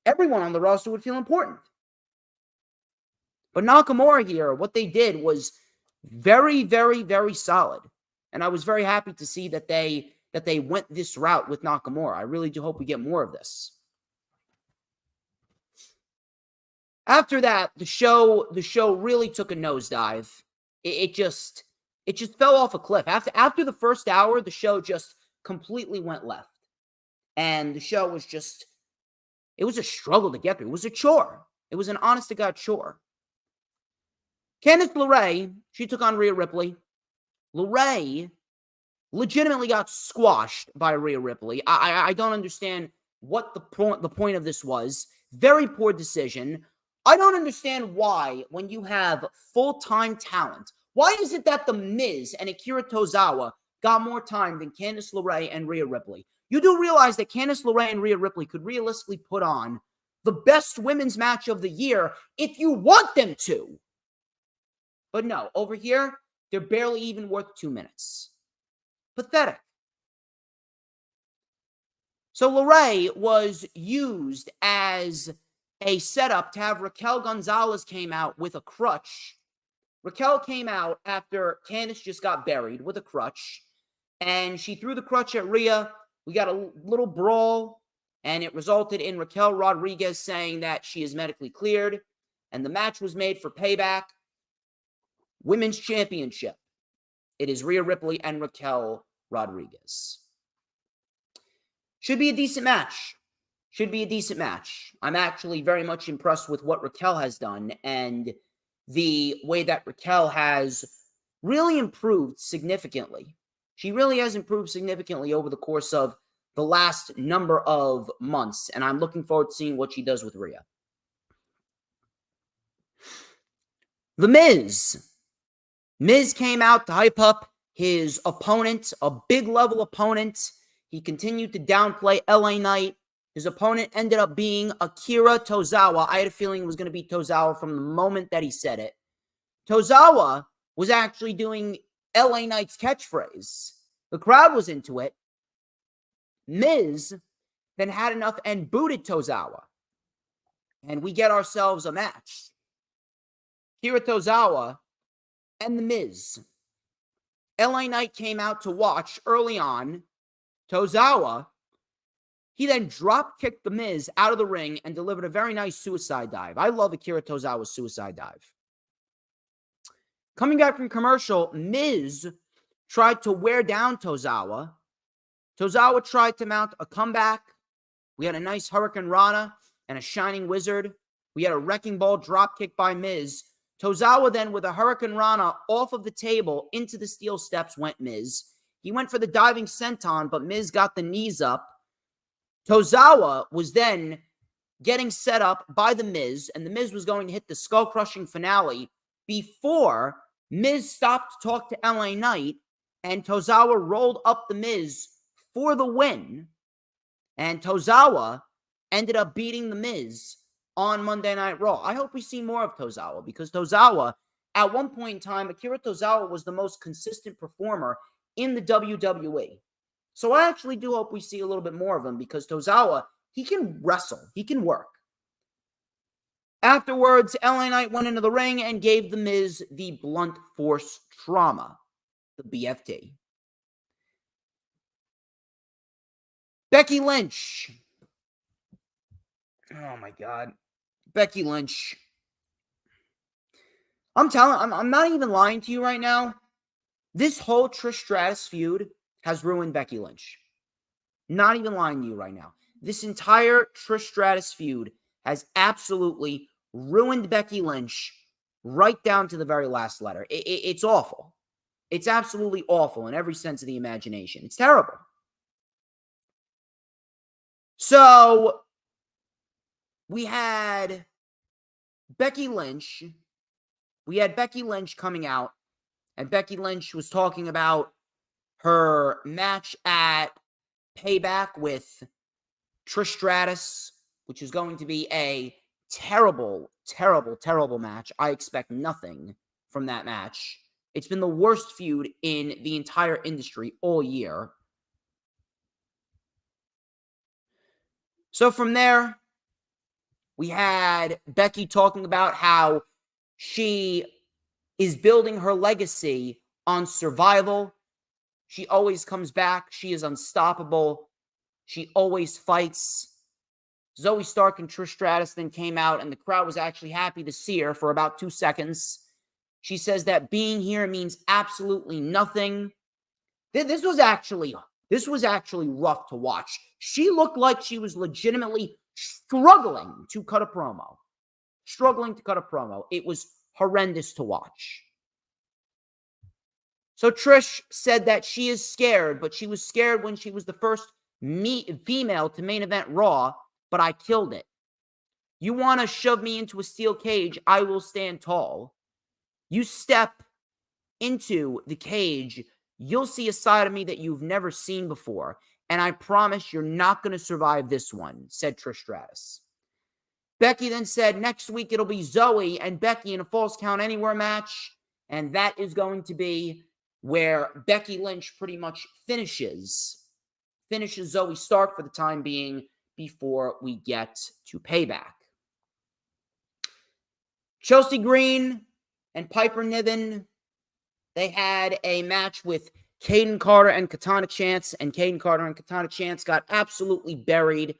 Everyone on the roster would feel important. But Nakamura here, what they did was very, very, very solid. And I was very happy to see that they went this route with Nakamura. I really do hope we get more of this. After that, the show really took a nosedive. It just fell off a cliff. After the first hour, the show just completely went left. And the show was just, it was a struggle to get through. It was a chore. It was an honest-to-God chore. Candice LeRae, she took on Rhea Ripley. LeRae legitimately got squashed by Rhea Ripley. I don't understand what the point of this was. Very poor decision. I don't understand why, when you have full-time talent, why is it that The Miz and Akira Tozawa got more time than Candice LeRae and Rhea Ripley? You do realize that Candice LeRae and Rhea Ripley could realistically put on the best women's match of the year if you want them to. But no, over here, they're barely even worth 2 minutes. Pathetic. So LeRae was used as a setup to have Raquel Gonzalez came out with a crutch. Raquel came out after Candice just got buried with a crutch, and she threw the crutch at Rhea. We got a little brawl, and it resulted in Raquel Rodriguez saying that she is medically cleared, and the match was made for Payback Women's Championship. It is Rhea Ripley and Raquel Rodriguez. Should be a decent match. I'm actually very much impressed with what Raquel has done and the way that Raquel has really improved significantly. She really has improved significantly over the course of the last number of months, and I'm looking forward to seeing what she does with Rhea. The Miz. Miz came out to hype up his opponent, a big level opponent. He continued to downplay LA Knight. His opponent ended up being Akira Tozawa. I had a feeling it was going to be Tozawa from the moment that he said it. Tozawa was actually doing LA Knight's catchphrase. The crowd was into it. Miz then had enough and booted Tozawa. And we get ourselves a match. Akira Tozawa and The Miz. LA Knight came out to watch early on. Tozawa, he then drop-kicked The Miz out of the ring and delivered a very nice suicide dive. I love Akira Tozawa's suicide dive. Coming back from commercial, Miz tried to wear down Tozawa. Tozawa tried to mount a comeback. We had a nice Hurricane Rana and a Shining Wizard. We had a Wrecking Ball dropkick by Miz. Tozawa then, with a Hurricane Rana off of the table into the steel steps, went Miz. He went for the diving senton, but Miz got the knees up. Tozawa was then getting set up by The Miz, and The Miz was going to hit the skull-crushing finale before Miz stopped to talk to LA Knight, and Tozawa rolled up The Miz for the win. And Tozawa ended up beating The Miz on Monday Night Raw. I hope we see more of Tozawa, because Tozawa, at one point in time, Akira Tozawa was the most consistent performer in the WWE. So I actually do hope we see a little bit more of him, because Tozawa, he can wrestle. He can work. Afterwards, LA Knight went into the ring and gave The Miz the blunt force trauma, the BFT. Becky Lynch. Oh my God. Becky Lynch. I'm not even lying to you right now. This whole Trish Stratus feud has ruined Becky Lynch. Not even lying to you right now. This entire Trish Stratus feud has absolutely ruined Becky Lynch right down to the very last letter. It's awful. It's absolutely awful in every sense of the imagination. It's terrible. So, we had Becky Lynch. We had Becky Lynch coming out, and Becky Lynch was talking about her match at Payback with Trish Stratus, which is going to be a terrible, terrible, terrible match. I expect nothing from that match. It's been the worst feud in the entire industry all year. So from there, we had Becky talking about how she is building her legacy on survival. She always comes back. She is unstoppable. She always fights. Zoe Stark and Trish Stratus then came out, and the crowd was actually happy to see her for about 2 seconds. She says that being here means absolutely nothing. This was actually rough to watch. She looked like she was legitimately struggling to cut a promo. It was horrendous to watch. So Trish said that she is scared, but she was scared when she was the first female to main event Raw, but I killed it. You want to shove me into a steel cage, I will stand tall. You step into the cage, you'll see a side of me that you've never seen before, and I promise you're not going to survive this one, said Trish Stratus. Becky then said next week it'll be Zoe and Becky in a Falls Count Anywhere match, and that is going to be where Becky Lynch pretty much finishes Zoe Stark for the time being before we get to Payback. Chelsea Green and Piper Niven, they had a match with Caden Carter and Katana Chance, and Caden Carter and Katana Chance got absolutely buried.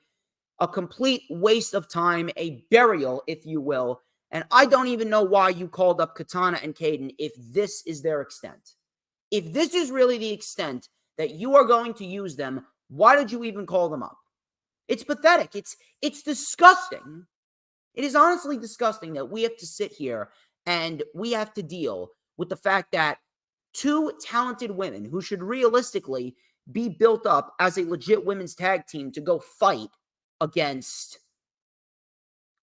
A complete waste of time, a burial, if you will. And I don't even know why you called up Katana and Caden if this is their extent. If this is really the extent that you are going to use them, why did you even call them up? It's pathetic. It's disgusting. It is honestly disgusting that we have to sit here and we have to deal with the fact that two talented women who should realistically be built up as a legit women's tag team to go fight against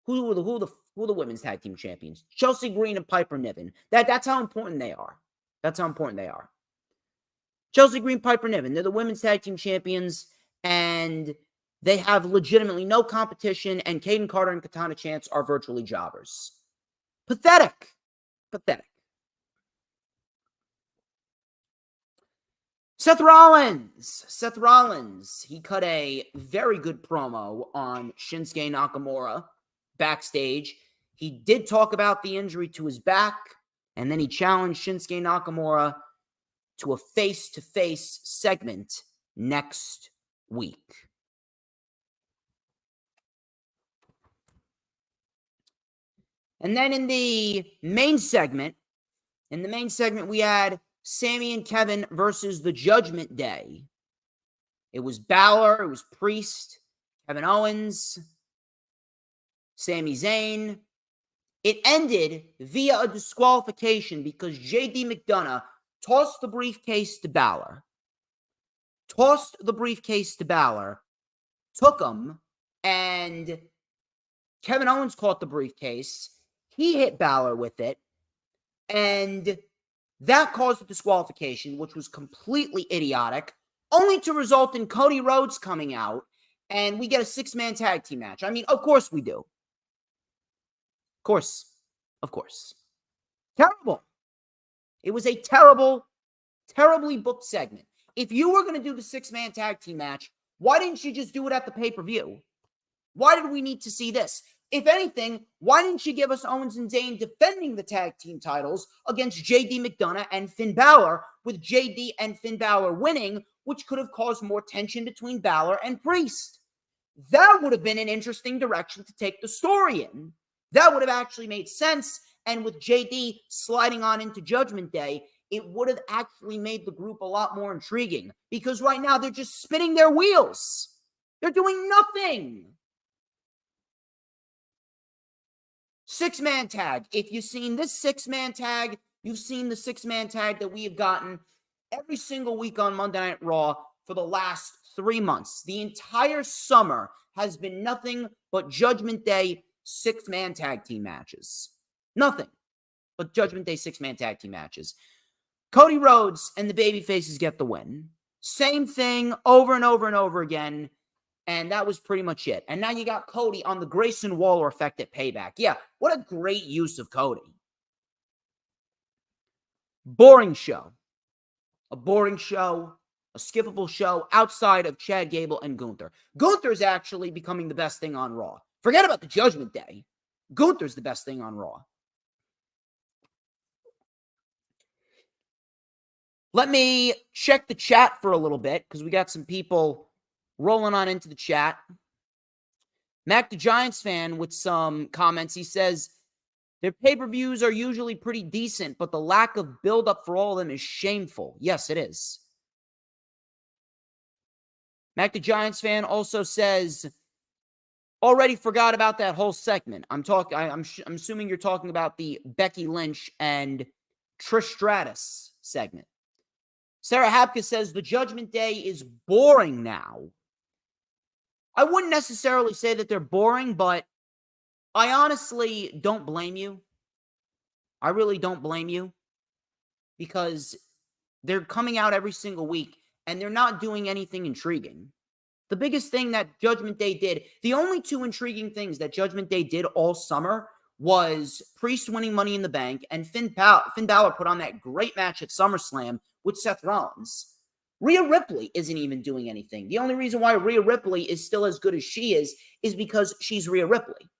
who are the women's tag team champions? Chelsea Green and Piper Niven. That's how important they are. That's how important they are. Chelsea Green, Piper Niven. They're the women's tag team champions, and they have legitimately no competition, and Kaden Carter and Katana Chance are virtually jobbers. Pathetic. Pathetic. Seth Rollins, he cut a very good promo on Shinsuke Nakamura backstage. He did talk about the injury to his back, and then he challenged Shinsuke Nakamura to a face-to-face segment next week. And then in the main segment, we had Sami and Kevin versus the Judgment Day. It was Balor, it was Priest, Kevin Owens, Sami Zayn. It ended via a disqualification because JD McDonough tossed the briefcase to Balor. Took him, and Kevin Owens caught the briefcase. He hit Balor with it, and that caused a disqualification, which was completely idiotic, only to result in Cody Rhodes coming out, and we get a 6-man tag team match. I mean, of course we do. Of course. Terrible. It was a terribly booked segment. If you were going to do the 6-man tag team match, why didn't you just do it at the pay-per-view? Why did we need to see this? If anything, why didn't you give us Owens and Zayn defending the tag team titles against JD McDonough and Finn Balor, with JD and Finn Balor winning, which could have caused more tension between Balor and Priest? That would have been an interesting direction to take the story in. That would have actually made sense, and with JD sliding on into Judgment Day, it would have actually made the group a lot more intriguing, because right now they're just spinning their wheels. They're doing nothing. 6-man tag. If you've seen this 6-man tag, you've seen the 6-man tag that we have gotten every single week on Monday Night Raw for the last 3 months. The entire summer has been nothing but Judgment Day 6-man tag team matches. Nothing but Judgment Day 6-man tag team matches. Cody Rhodes and the babyfaces get the win. Same thing over and over and over again. And that was pretty much it. And now you got Cody on the Grayson Waller effect at Payback. Yeah, what a great use of Cody. Boring show. A boring show. A skippable show outside of Chad Gable and Gunther. Gunther's actually becoming the best thing on Raw. Forget about the Judgment Day. Gunther's the best thing on Raw. Let me check the chat for a little bit, because we got some people rolling on into the chat. Mac the Giants fan with some comments. He says, their pay-per-views are usually pretty decent, but the lack of build-up for all of them is shameful. Yes, it is. Mac the Giants fan also says, already forgot about that whole segment. I'm assuming you're talking about the Becky Lynch and Trish Stratus segment. Sarah Hapka says the Judgment Day is boring now. I wouldn't necessarily say that they're boring, but I honestly don't blame you. I really don't blame you, because they're coming out every single week and they're not doing anything intriguing. The biggest thing that Judgment Day did, the only 2 intriguing things that Judgment Day did all summer was Priest winning Money in the Bank and Finn Balor put on that great match at SummerSlam with Seth Rollins. Rhea Ripley isn't even doing anything. The only reason why Rhea Ripley is still as good as she is because she's Rhea Ripley.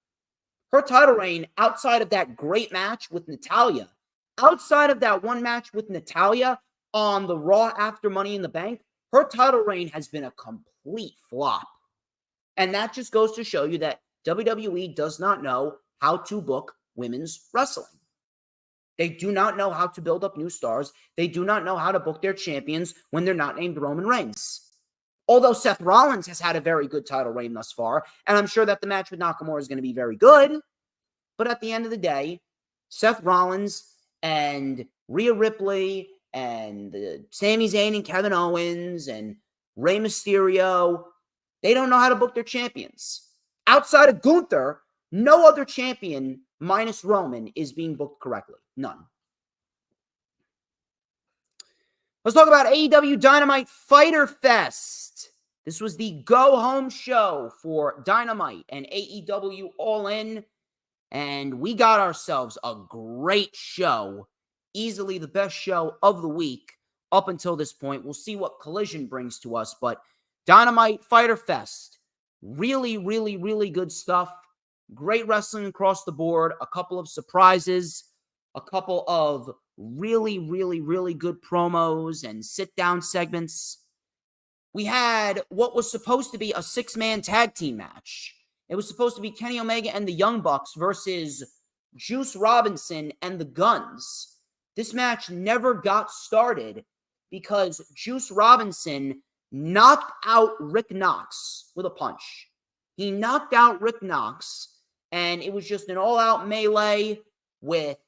Her title reign, outside of that great match with Natalya, outside of that one match with Natalya on the Raw after Money in the Bank, her title reign has been a complete flop. And that just goes to show you that WWE does not know how to book women's wrestling. They do not know how to build up new stars. They do not know how to book their champions when they're not named Roman Reigns. Although Seth Rollins has had a very good title reign thus far, and I'm sure that the match with Nakamura is going to be very good. But at the end of the day, Seth Rollins and Rhea Ripley and Sami Zayn and Kevin Owens and Rey Mysterio, they don't know how to book their champions. Outside of Gunther, no other champion minus Roman is being booked correctly. None. Let's talk about AEW Dynamite Fyter Fest. This was the go-home show for Dynamite and AEW All In, and we got ourselves a great show. Easily the best show of the week up until this point. We'll see what Collision brings to us, but Dynamite Fyter Fest. Really, really, really good stuff. Great wrestling across the board. A couple of surprises. A couple of really, really, really good promos and sit-down segments. We had what was supposed to be a 6-man tag team match. It was supposed to be Kenny Omega and the Young Bucks versus Juice Robinson and the Guns. This match never got started because Juice Robinson knocked out Rick Knox with a punch. He knocked out Rick Knox, and it was just an all-out melee with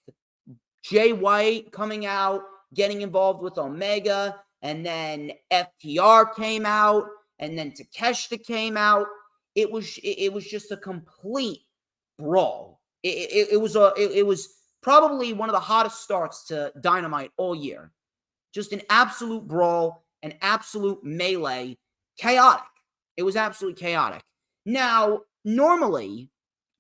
Jay White coming out, getting involved with Omega, and then FTR came out, and then Takeshita came out. It was just a complete brawl. It was probably one of the hottest starts to Dynamite all year. Just an absolute brawl, an absolute melee, chaotic. It was absolutely chaotic. Now, normally,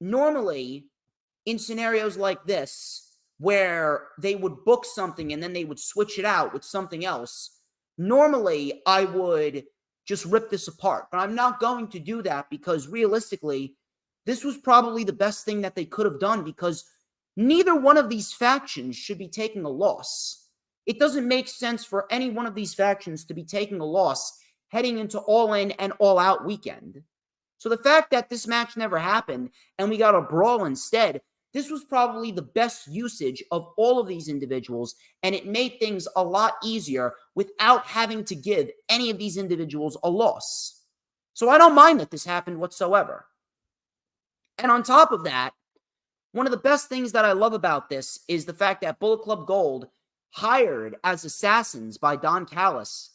in scenarios like this, where they would book something and then they would switch it out with something else, normally I would just rip this apart. But I'm not going to do that because realistically, this was probably the best thing that they could have done because neither one of these factions should be taking a loss. It doesn't make sense for any one of these factions to be taking a loss heading into All In and All Out weekend. So the fact that this match never happened and we got a brawl instead, this was probably the best usage of all of these individuals, and it made things a lot easier without having to give any of these individuals a loss. So I don't mind that this happened whatsoever. And on top of that, one of the best things that I love about this is the fact that Bullet Club Gold, hired as assassins by Don Callis,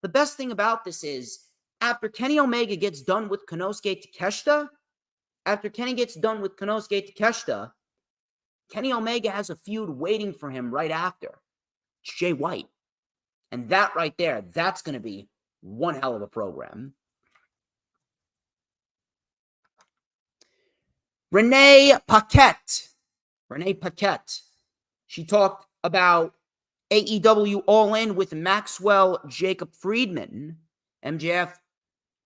the best thing about this is after Kenny Omega gets done with Konosuke Takeshita, Kenny Omega has a feud waiting for him right after. It's Jay White. And that right there, that's going to be one hell of a program. Renee Paquette. She talked about AEW All In with Maxwell Jacob Friedman. MJF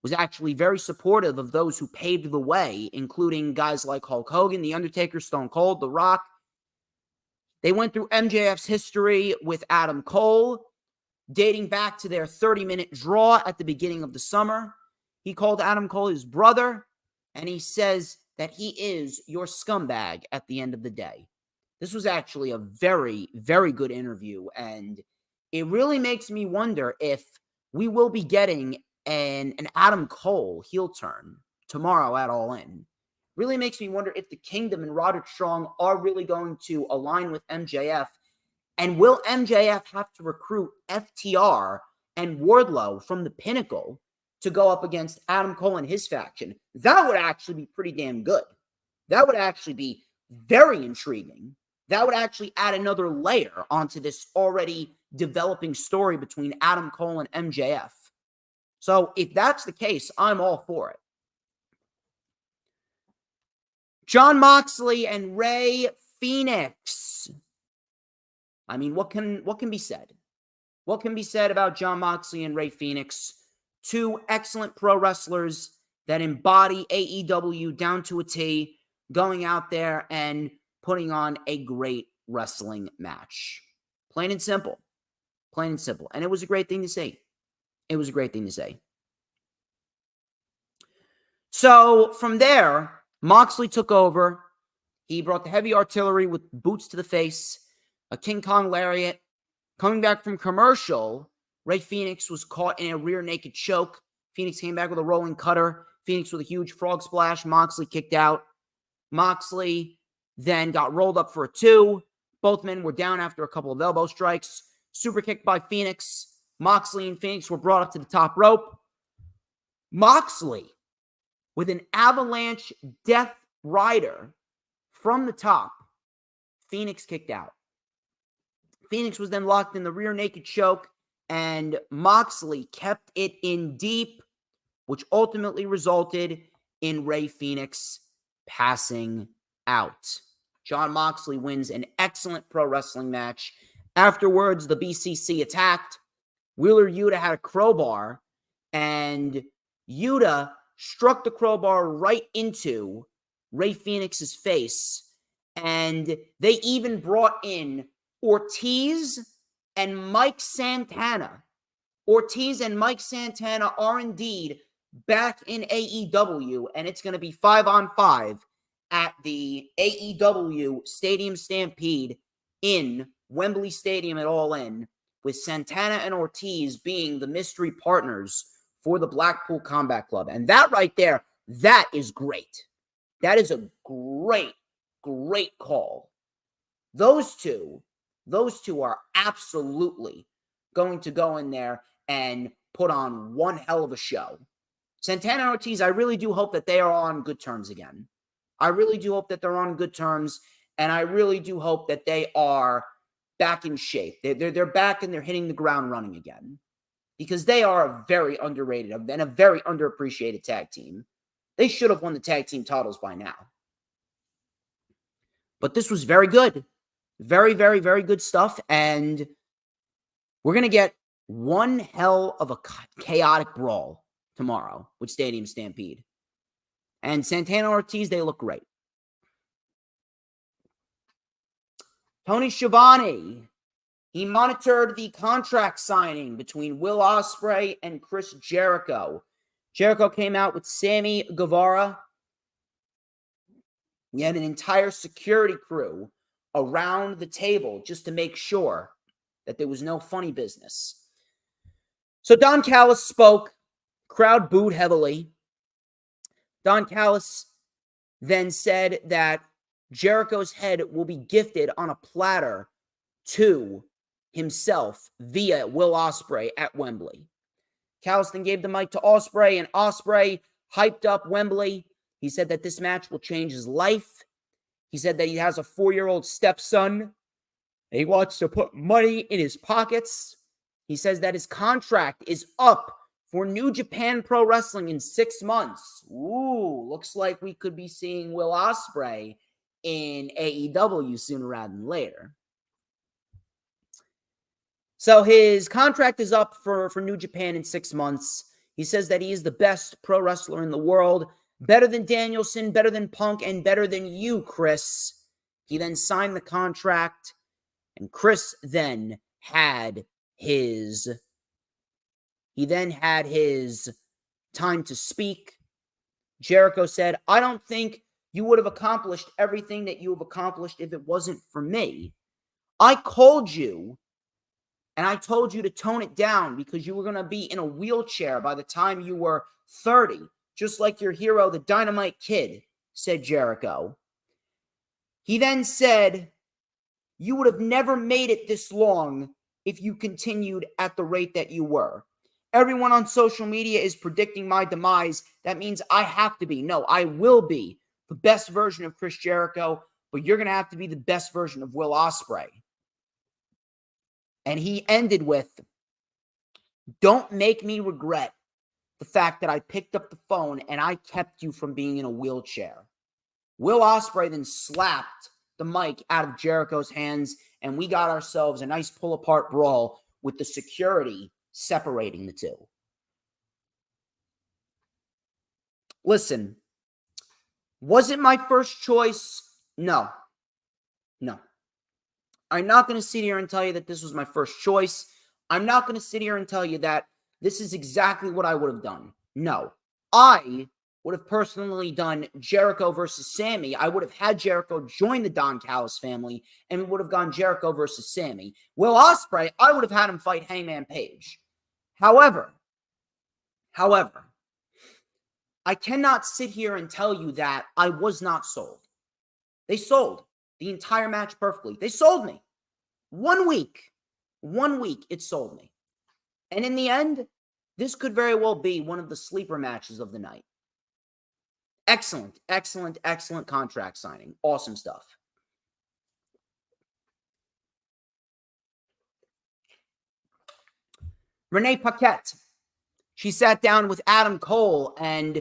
was actually very supportive of those who paved the way, including guys like Hulk Hogan, The Undertaker, Stone Cold, The Rock. They went through MJF's history with Adam Cole, dating back to their 30-minute draw at the beginning of the summer. He called Adam Cole his brother, and he says that he is your scumbag at the end of the day. This was actually a very, very good interview, and it really makes me wonder if we will be getting an Adam Cole heel turn tomorrow at All In. Really makes me wonder if the Kingdom and Roderick Strong are really going to align with MJF, and will MJF have to recruit FTR and Wardlow from the Pinnacle to go up against Adam Cole and his faction? That would actually be pretty damn good. That would actually be very intriguing. That would actually add another layer onto this already developing story between Adam Cole and MJF. So if that's the case, I'm all for it. Jon Moxley and Rey Fenix. I mean, what can be said? What can be said about Jon Moxley and Rey Fenix? Two excellent pro wrestlers that embody AEW down to a T, going out there and putting on a great wrestling match. Plain and simple. Plain and simple. And it was a great thing to see. It was a great thing to say. So from there, Moxley took over. He brought the heavy artillery with boots to the face, a King Kong lariat. Coming back from commercial, Rey Fenix was caught in a rear naked choke. Fenix came back with a rolling cutter. Fenix with a huge frog splash. Moxley kicked out. Moxley then got rolled up for a 2. Both men were down after a couple of elbow strikes. Super kick by Fenix. Moxley and Fenix were brought up to the top rope. Moxley with an avalanche death rider from the top. Fenix kicked out. Fenix was then locked in the rear naked choke. and Moxley kept it in deep, which ultimately resulted in Rey Fenix passing out. Jon Moxley wins an excellent pro wrestling match. Afterwards, the BCC attacked. Wheeler Yuta had a crowbar, and Yuta struck the crowbar right into Rey Fenix's face, and they even brought in Ortiz and Mike Santana. Ortiz and Mike Santana are indeed back in AEW, and it's going to be 5-on-5 at the AEW Stadium Stampede in Wembley Stadium at All In, with Santana and Ortiz being the mystery partners for the Blackpool Combat Club. And that right there, that is great. That is a great, great call. Those two are absolutely going to go in there and put on one hell of a show. Santana and Ortiz, I really do hope that they are on good terms again. I really do hope that they're on good terms, and I really do hope that they are back in shape. They're back and they're hitting the ground running again, because they are a very underrated and a very underappreciated tag team. They should have won the tag team titles by now. But this was very good. Very, very, very good stuff, and we're going to get one hell of a chaotic brawl tomorrow with Stadium Stampede. And Santana Ortiz, they look great. Tony Schiavone, he monitored the contract signing between Will Ospreay and Chris Jericho. Jericho came out with Sammy Guevara. He had an entire security crew around the table just to make sure that there was no funny business. So Don Callis spoke. Crowd booed heavily. Don Callis then said that Jericho's head will be gifted on a platter to himself via Will Ospreay at Wembley. Callis then gave the mic to Ospreay, and Ospreay hyped up Wembley. He said that this match will change his life. He said that he has a 4-year-old stepson, and he wants to put money in his pockets. He says that his contract is up for New Japan Pro Wrestling in 6 months. Ooh, looks like we could be seeing Will Ospreay in AEW sooner rather than later. So his contract is up for New Japan in 6 months. He says that he is the best pro wrestler in the world. Better than Danielson, better than Punk, and better than you, Chris. He then signed the contract, and Chris then had his time to speak. Jericho said, I don't think you would have accomplished everything that you have accomplished if it wasn't for me. I called you, and I told you to tone it down because you were going to be in a wheelchair by the time you were 30, just like your hero, the Dynamite Kid, said Jericho. He then said, you would have never made it this long if you continued at the rate that you were. Everyone on social media is predicting my demise. That means I have to be. No, I will be the best version of Chris Jericho, but you're going to have to be the best version of Will Ospreay. And he ended with, don't make me regret the fact that I picked up the phone and I kept you from being in a wheelchair. Will Ospreay then slapped the mic out of Jericho's hands, and we got ourselves a nice pull-apart brawl with the security separating the two. Listen, was it my first choice? No. I'm not going to sit here and tell you that this was my first choice. I'm not going to sit here and tell you that this is exactly what I would have done. No. I would have personally done Jericho versus Sammy. I would have had Jericho join the Don Callis family, and we would have gone Jericho versus Sammy. Will Ospreay, I would have had him fight Hangman Page. However, I cannot sit here and tell you that I was not sold. They sold the entire match perfectly. They sold me. 1 week, it sold me. And in the end, this could very well be one of the sleeper matches of the night. Excellent contract signing. Awesome stuff. Renee Paquette, she sat down with Adam Cole, and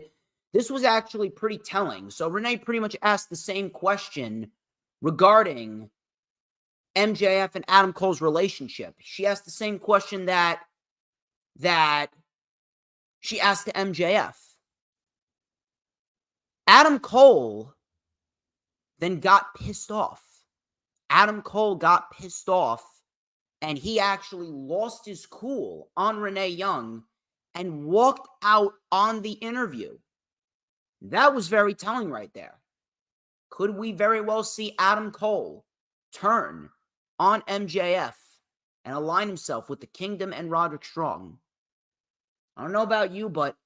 this was actually pretty telling. So Renee pretty much asked the same question regarding MJF and Adam Cole's relationship. She asked the same question that she asked to MJF. Adam Cole then got pissed off. Adam Cole got pissed off, and he actually lost his cool on Renee Young and walked out on the interview. That was very telling right there. Could we very well see Adam Cole turn on MJF and align himself with the Kingdom and Roderick Strong? I don't know about you, but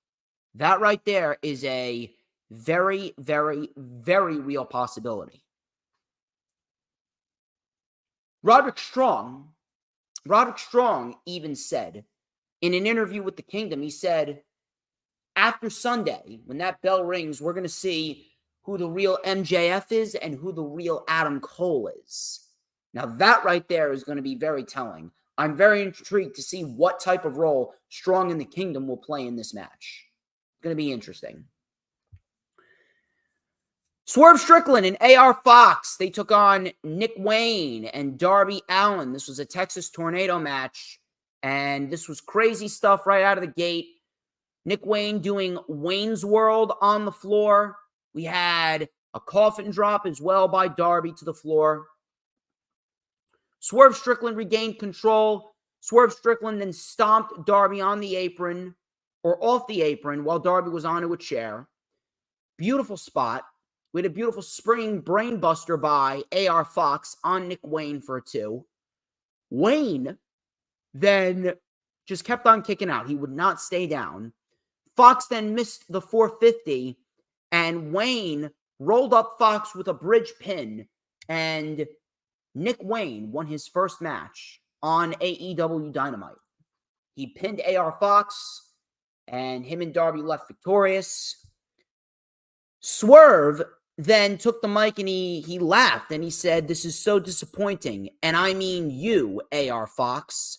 that right there is a very, very, very real possibility. Roderick Strong even said in an interview with the Kingdom, he said, after Sunday, when that bell rings, we're going to see who the real MJF is and who the real Adam Cole is. Now, that right there is going to be very telling. I'm very intrigued to see what type of role Strong in the Kingdom will play in this match. It's going to be interesting. Swerve Strickland and AR Fox, they took on Nick Wayne and Darby Allin. This was a Texas Tornado match, and this was crazy stuff right out of the gate. Nick Wayne doing Wayne's World on the floor. We had a coffin drop as well by Darby to the floor. Swerve Strickland regained control. Swerve Strickland then stomped Darby on the apron, or off the apron, while Darby was onto a chair. Beautiful spot. We had a beautiful springing brainbuster by AR Fox on Nick Wayne for a 2. Wayne then just kept on kicking out. He would not stay down. Fox then missed the 450, and Wayne rolled up Fox with a bridge pin, and Nick Wayne won his first match on AEW Dynamite. He pinned AR Fox, and him and Darby left victorious. Swerve then took the mic and he laughed and he said, "This is so disappointing, and I mean you, AR Fox."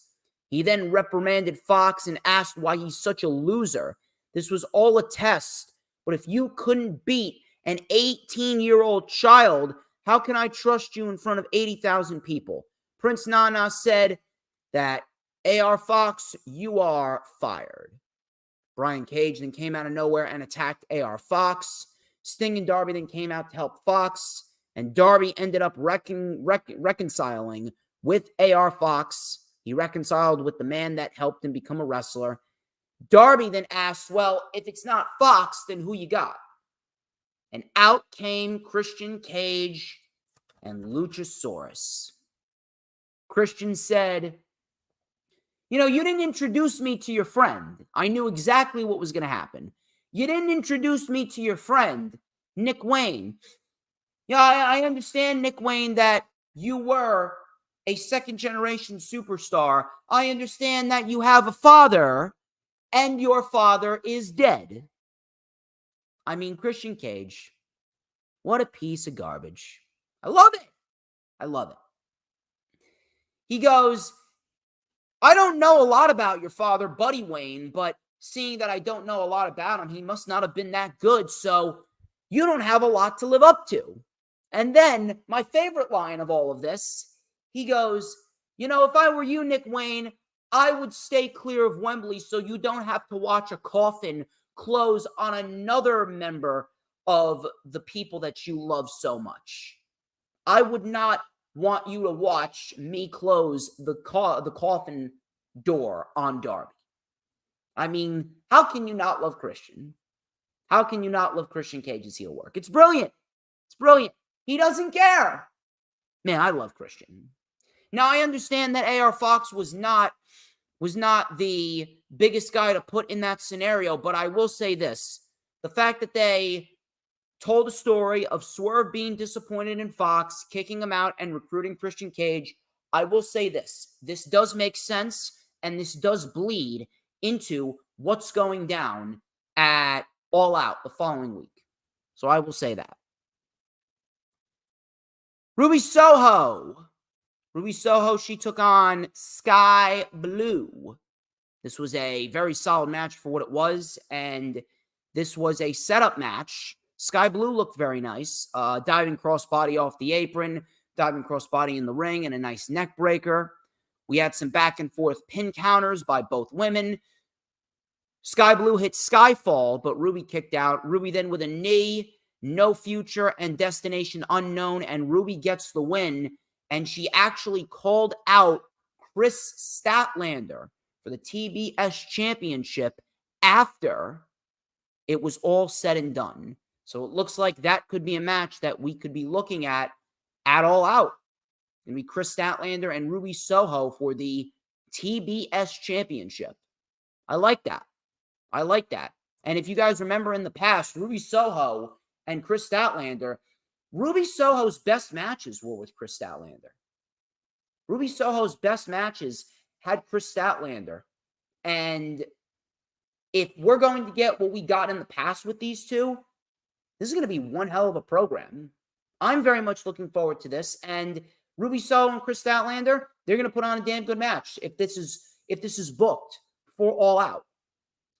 He then reprimanded Fox and asked why he's such a loser. This was all a test, but if you couldn't beat an 18-year-old child, how can I trust you in front of 80,000 people? Prince Nana said that, AR Fox, you are fired. Brian Cage then came out of nowhere and attacked AR Fox. Sting and Darby then came out to help Fox, and Darby ended up reconciling with AR Fox. He reconciled with the man that helped him become a wrestler. Darby then asked, well, if it's not Fox, then who you got? And out came Christian Cage and Luchasaurus. Christian said, you didn't introduce me to your friend. I knew exactly what was going to happen. You didn't introduce me to your friend, Nick Wayne. Yeah, I understand, Nick Wayne, that you were a second-generation superstar. I understand that you have a father, and your father is dead. I mean, Christian Cage, what a piece of garbage. I love it. I love it. He goes, I don't know a lot about your father, Buddy Wayne, but seeing that I don't know a lot about him, he must not have been that good, so you don't have a lot to live up to. And then, my favorite line of all of this, he goes, if I were you, Nick Wayne, I would stay clear of Wembley so you don't have to watch a coffin close on another member of the people that you love so much. I would not want you to watch me close the coffin door on Darby. I mean, how can you not love Christian? How can you not love Christian Cage's heel work? It's brilliant. It's brilliant. He doesn't care. Man, I love Christian. Now, I understand that AR Fox was not the biggest guy to put in that scenario, but I will say this. The fact that they told a story of Swerve being disappointed in Fox, kicking him out, and recruiting Christian Cage, I will say this. This does make sense, and this does bleed into what's going down at All Out the following week. So I will say that. Ruby Soho, she took on Sky Blue. This was a very solid match for what it was, and this was a setup match. Sky Blue looked very nice, diving crossbody off the apron, diving crossbody in the ring, and a nice neck breaker. We had some back and forth pin counters by both women. Sky Blue hit Skyfall, but Ruby kicked out. Ruby then with a knee, No Future, and Destination Unknown, and Ruby gets the win. And she actually called out Chris Statlander for the TBS Championship after it was all said and done. So it looks like that could be a match that we could be looking at All Out. It's going to be Chris Statlander and Ruby Soho for the TBS Championship. I like that. I like that. And if you guys remember in the past, Ruby Soho and Chris Statlander, Ruby Soho's best matches were with Chris Statlander. Ruby Soho's best matches had Chris Statlander. And if we're going to get what we got in the past with these two, this is going to be one hell of a program. I'm very much looking forward to this. And Ruby Soho and Chris Statlander, they're going to put on a damn good match if this is booked for All Out.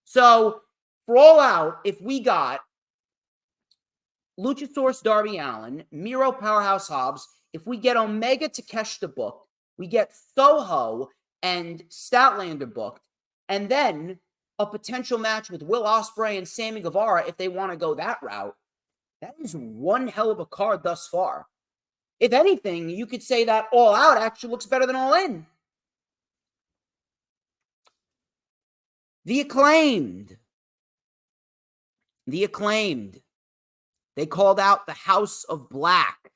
So, for All Out, if we got Luchasaurus Darby Allin, Miro Powerhouse Hobbs, if we get Omega Takeshita booked, we get Soho and Statlander booked, and then a potential match with Will Ospreay and Sammy Guevara if they want to go that route, that is one hell of a card thus far. If anything, you could say that All Out actually looks better than All In. The Acclaimed. They called out the House of Black,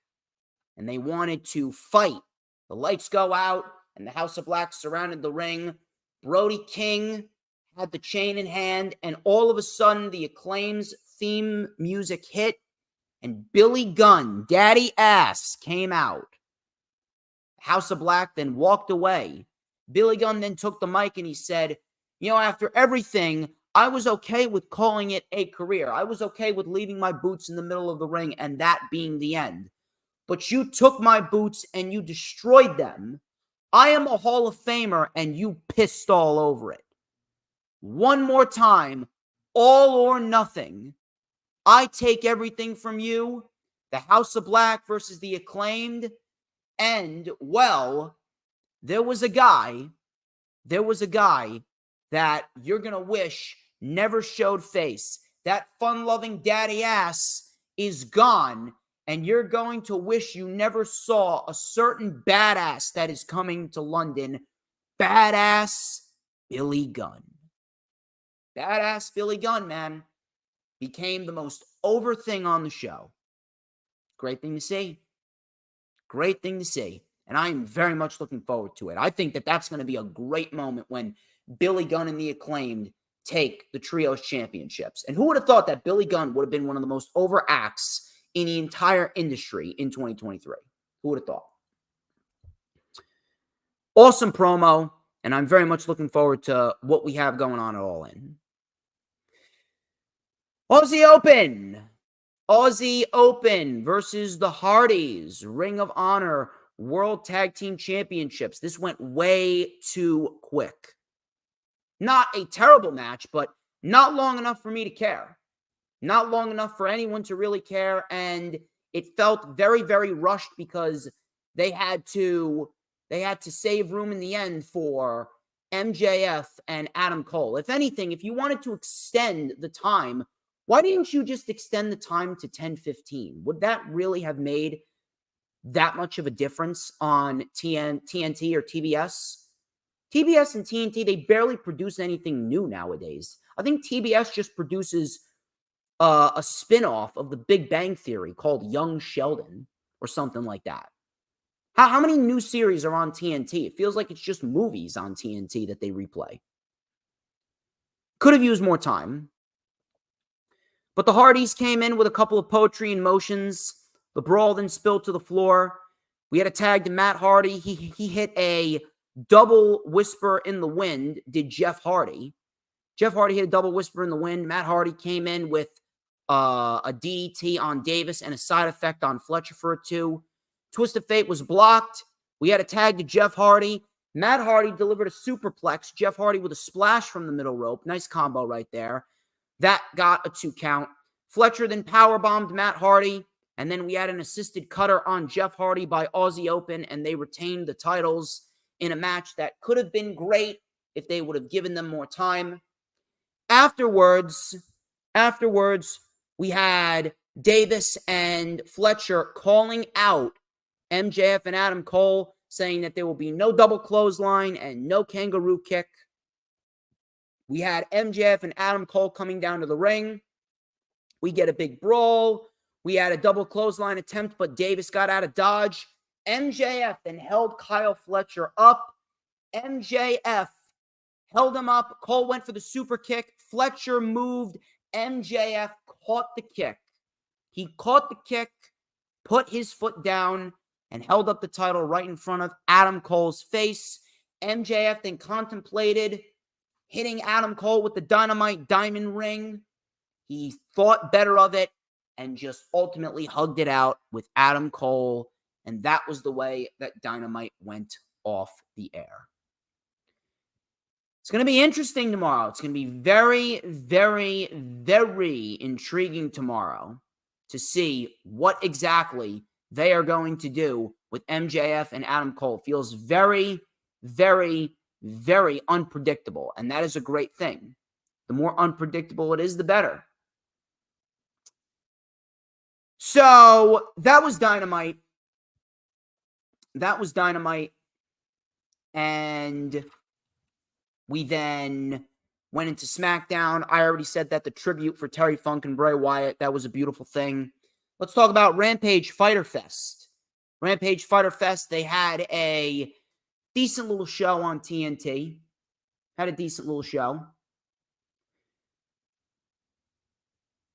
and they wanted to fight. The lights go out, and the House of Black surrounded the ring. Brody King had the chain in hand, and all of a sudden, the Acclaim's theme music hit, and Billy Gunn, Daddy Ass, came out. House of Black then walked away. Billy Gunn then took the mic, and he said, after everything, I was okay with calling it a career. I was okay with leaving my boots in the middle of the ring and that being the end. But you took my boots and you destroyed them. I am a Hall of Famer and you pissed all over it. One more time, all or nothing. I take everything from you. The House of Black versus the Acclaimed. And, well, there was a guy that you're going to wish never showed face. That fun-loving daddy ass is gone, and you're going to wish you never saw a certain badass that is coming to London. Badass Billy Gunn. Badass Billy Gunn, man, became the most over thing on the show. Great thing to see. Great thing to see. And I am very much looking forward to it. I think that that's going to be a great moment when Billy Gunn and the Acclaimed take the Trios Championships. And who would have thought that Billy Gunn would have been one of the most over acts in the entire industry in 2023? Who would have thought? Awesome promo, and I'm very much looking forward to what we have going on at All In. Aussie Open versus the Hardys. Ring of Honor World Tag Team Championships. This went way too quick. Not a terrible match, but not long enough for me to care. Not long enough for anyone to really care, and it felt very, very rushed because they had to save room in the end for MJF and Adam Cole. If anything, if you wanted to extend the time, why didn't you just extend the time to 10:15? Would that really have made that much of a difference on TNT or TBS? TBS and TNT, they barely produce anything new nowadays. I think TBS just produces a spin-off of the Big Bang Theory called Young Sheldon or something like that. How many new series are on TNT? It feels like it's just movies on TNT that they replay. Could have used more time. But the Hardys came in with a couple of poetry and motions. The brawl then spilled to the floor. We had a tag to Matt Hardy. He hit a double whisper in the wind, did Jeff Hardy. Jeff Hardy hit a double whisper in the wind. Matt Hardy came in with a DDT on Davis and a side effect on Fletcher for a 2. Twist of Fate was blocked. We had a tag to Jeff Hardy. Matt Hardy delivered a superplex. Jeff Hardy with a splash from the middle rope. Nice combo right there. That got a 2 count. Fletcher then powerbombed Matt Hardy. And then we had an assisted cutter on Jeff Hardy by Aussie Open. And they retained the titles in a match that could have been great if they would have given them more time. Afterwards, we had Davis and Fletcher calling out MJF and Adam Cole, saying that there will be no double clothesline and no kangaroo kick. We had MJF and Adam Cole coming down to the ring. We get a big brawl. We had a double clothesline attempt, but Davis got out of dodge. MJF then held Kyle Fletcher up. MJF held him up. Cole went for the super kick. Fletcher moved. MJF caught the kick. He caught the kick, put his foot down, and held up the title right in front of Adam Cole's face. MJF then contemplated hitting Adam Cole with the Dynamite Diamond Ring. He thought better of it and just ultimately hugged it out with Adam Cole. And that was the way that Dynamite went off the air. It's going to be interesting tomorrow. It's going to be very, very, very intriguing tomorrow to see what exactly they are going to do with MJF and Adam Cole. Feels very, very, very unpredictable. And that is a great thing. The more unpredictable it is, the better. So that was Dynamite. And we then went into SmackDown. I already said that the tribute for Terry Funk and Bray Wyatt, that was a beautiful thing. Let's talk about Rampage Fighter Fest. Rampage Fighter Fest, they had a decent little show on TNT.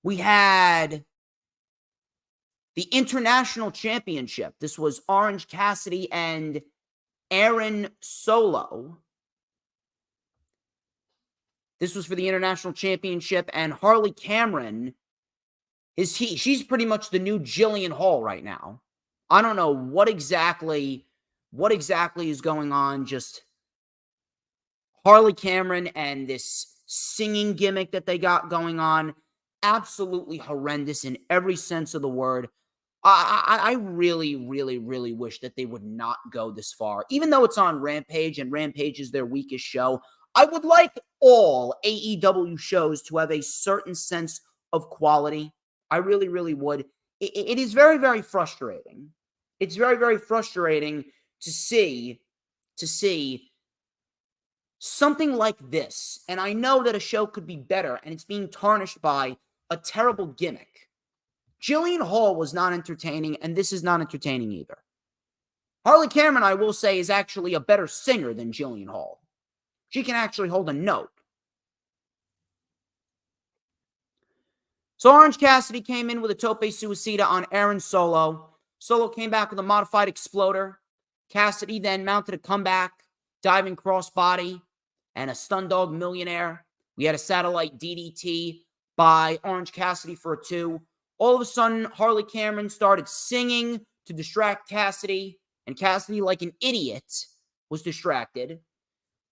We had the International Championship. This was Orange Cassidy and Aaron Solo. This was for the International Championship, and Harley Cameron she's pretty much the new Jillian Hall right now. I don't know what exactly is going on. Just Harley Cameron and this singing gimmick that they got going on. Absolutely horrendous in every sense of the word. I really, really, really wish that they would not go this far. Even though it's on Rampage and Rampage is their weakest show, I would like all AEW shows to have a certain sense of quality. I really, really would. It is very, very frustrating. It's very, very frustrating to see something like this. And I know that a show could be better, and it's being tarnished by a terrible gimmick. Jillian Hall was not entertaining, and this is not entertaining either. Harley Cameron, I will say, is actually a better singer than Jillian Hall. She can actually hold a note. So Orange Cassidy came in with a tope suicida on Aaron Solo. Solo came back with a modified exploder. Cassidy then mounted a comeback, diving crossbody, and a stun dog millionaire. We had a satellite DDT by Orange Cassidy for a 2. All of a sudden, Harley Cameron started singing to distract Cassidy, and Cassidy, like an idiot, was distracted.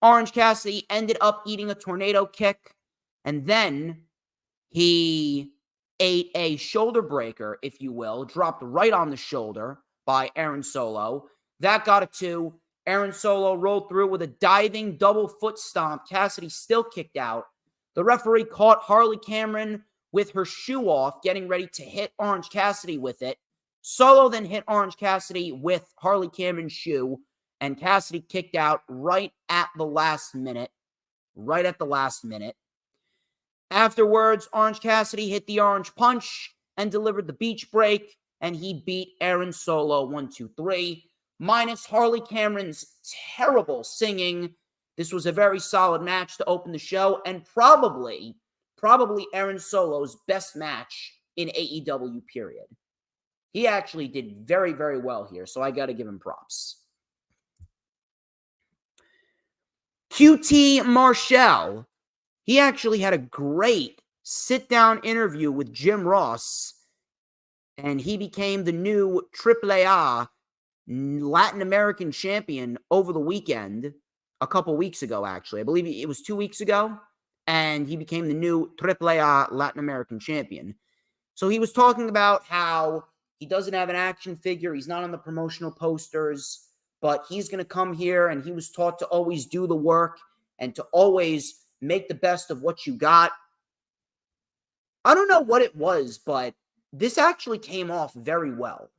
Orange Cassidy ended up eating a tornado kick, and then he ate a shoulder breaker, if you will, dropped right on the shoulder by Aaron Solo. That got a 2. Aaron Solo rolled through with a diving double foot stomp. Cassidy still kicked out. The referee caught Harley Cameron with her shoe off, getting ready to hit Orange Cassidy with it. Solo then hit Orange Cassidy with Harley Cameron's shoe, and Cassidy kicked out right at the last minute. Afterwards, Orange Cassidy hit the Orange Punch and delivered the Beach Break, and he beat Aaron Solo 1-2-3. Minus Harley Cameron's terrible singing. This was a very solid match to open the show, and probably Aaron Solo's best match in AEW, period. He actually did very, very well here, so I got to give him props. QT Marshall, he actually had a great sit-down interview with Jim Ross, and he became the new AAA Latin American champion over the weekend, a couple weeks ago, actually. I believe it was 2 weeks ago, and he became the new AAA Latin American champion. So he was talking about how he doesn't have an action figure. He's not on the promotional posters, but he's going to come here, and he was taught to always do the work and to always make the best of what you got. I don't know what it was, but this actually came off very well.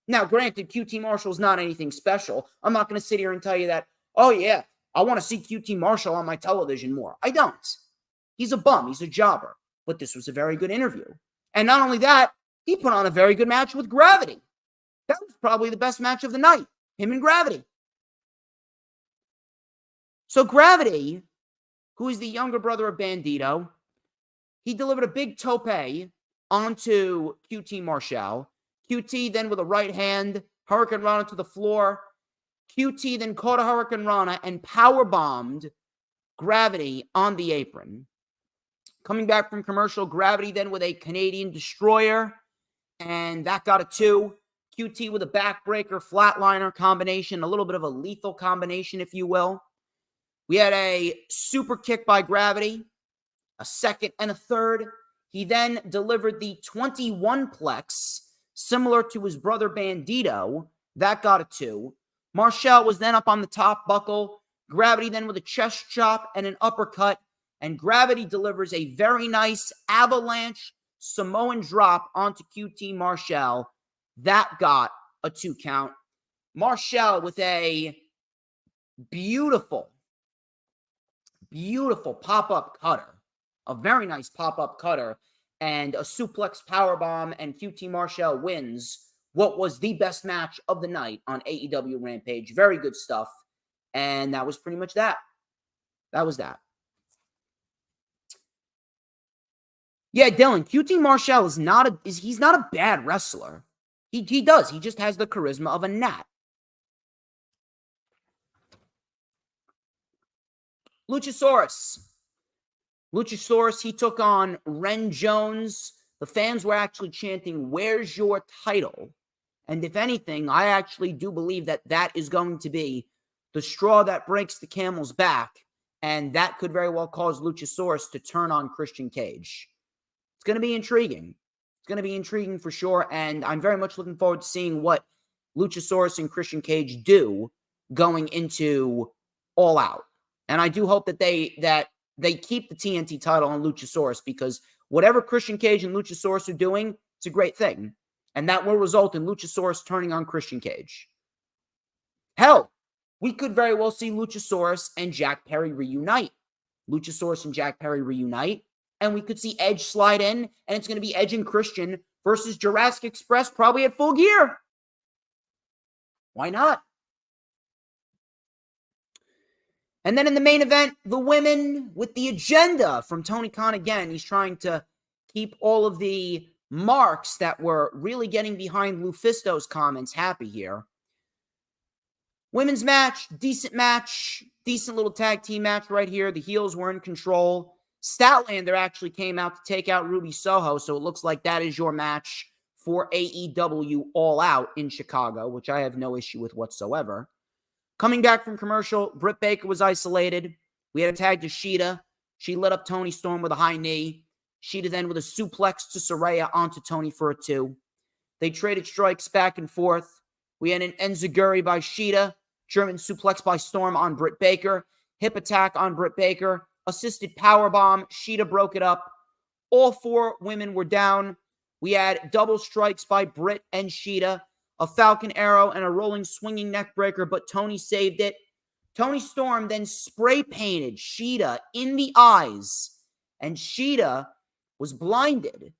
Now, granted, QT Marshall's not anything special. I'm not going to sit here and tell you that, oh, yeah, I want to see QT Marshall on my television more. I don't. He's a bum. He's a jobber. But this was a very good interview. And not only that, he put on a very good match with Gravity. That was probably the best match of the night. Him and Gravity. So Gravity, who is the younger brother of Bandito, he delivered a big tope onto QT Marshall. QT then with a right hand, Hurricane Rana to the floor. QT then caught a Hurricane Rana and powerbombed Gravity on the apron. Coming back from commercial, Gravity then with a Canadian Destroyer, and that got a 2. QT with a backbreaker, flatliner combination, a little bit of a lethal combination, if you will. We had a super kick by Gravity, a second and a third. He then delivered the 21-plex, similar to his brother Bandito. That got a 2. Marshall was then up on the top buckle. Gravity then with a chest chop and an uppercut. And Gravity delivers a very nice avalanche Samoan drop onto QT Marshall. That got a 2 count. Marshall with a beautiful pop-up cutter. A very nice pop-up cutter. And a suplex powerbomb, and QT Marshall wins what was the best match of the night on AEW Rampage. Very good stuff. And that was pretty much that. That was that. Yeah, Dylan, QT Marshall is he's not a bad wrestler. He does. He just has the charisma of a gnat. Luchasaurus, he took on Ren Jones. The fans were actually chanting, "Where's your title?" And if anything, I actually do believe that that is going to be the straw that breaks the camel's back. And that could very well cause Luchasaurus to turn on Christian Cage. It's going to be intriguing. It's going to be intriguing for sure. And I'm very much looking forward to seeing what Luchasaurus and Christian Cage do going into All Out. And I do hope that they keep the TNT title on Luchasaurus, because whatever Christian Cage and Luchasaurus are doing, it's a great thing. And that will result in Luchasaurus turning on Christian Cage. Hell, we could very well see Luchasaurus and Jack Perry reunite. Luchasaurus and Jack Perry reunite. And we could see Edge slide in. And it's going to be Edge and Christian versus Jurassic Express, probably at Full Gear. Why not? And then in the main event, the women with the agenda from Tony Khan again. He's trying to keep all of the marks that were really getting behind Lufisto's comments happy here. Women's match, decent little tag team match right here. The heels were in control. Statlander actually came out to take out Ruby Soho, so it looks like that is your match for AEW All Out in Chicago, which I have no issue with whatsoever. Coming back from commercial, Britt Baker was isolated. We had a tag to Sheeta. She lit up Toni Storm with a high knee. Sheeta then with a suplex to Saraya onto Toni for a 2. They traded strikes back and forth. We had an enziguri by Sheeta. German suplex by Storm on Britt Baker. Hip attack on Britt Baker. Assisted powerbomb. Sheeta broke it up. All 4 women were down. We had double strikes by Britt and Sheeta. A Falcon Arrow and a rolling swinging neck breaker, but Toni saved it. Toni Storm then spray painted Sheeta in the eyes, and Sheeta was blinded.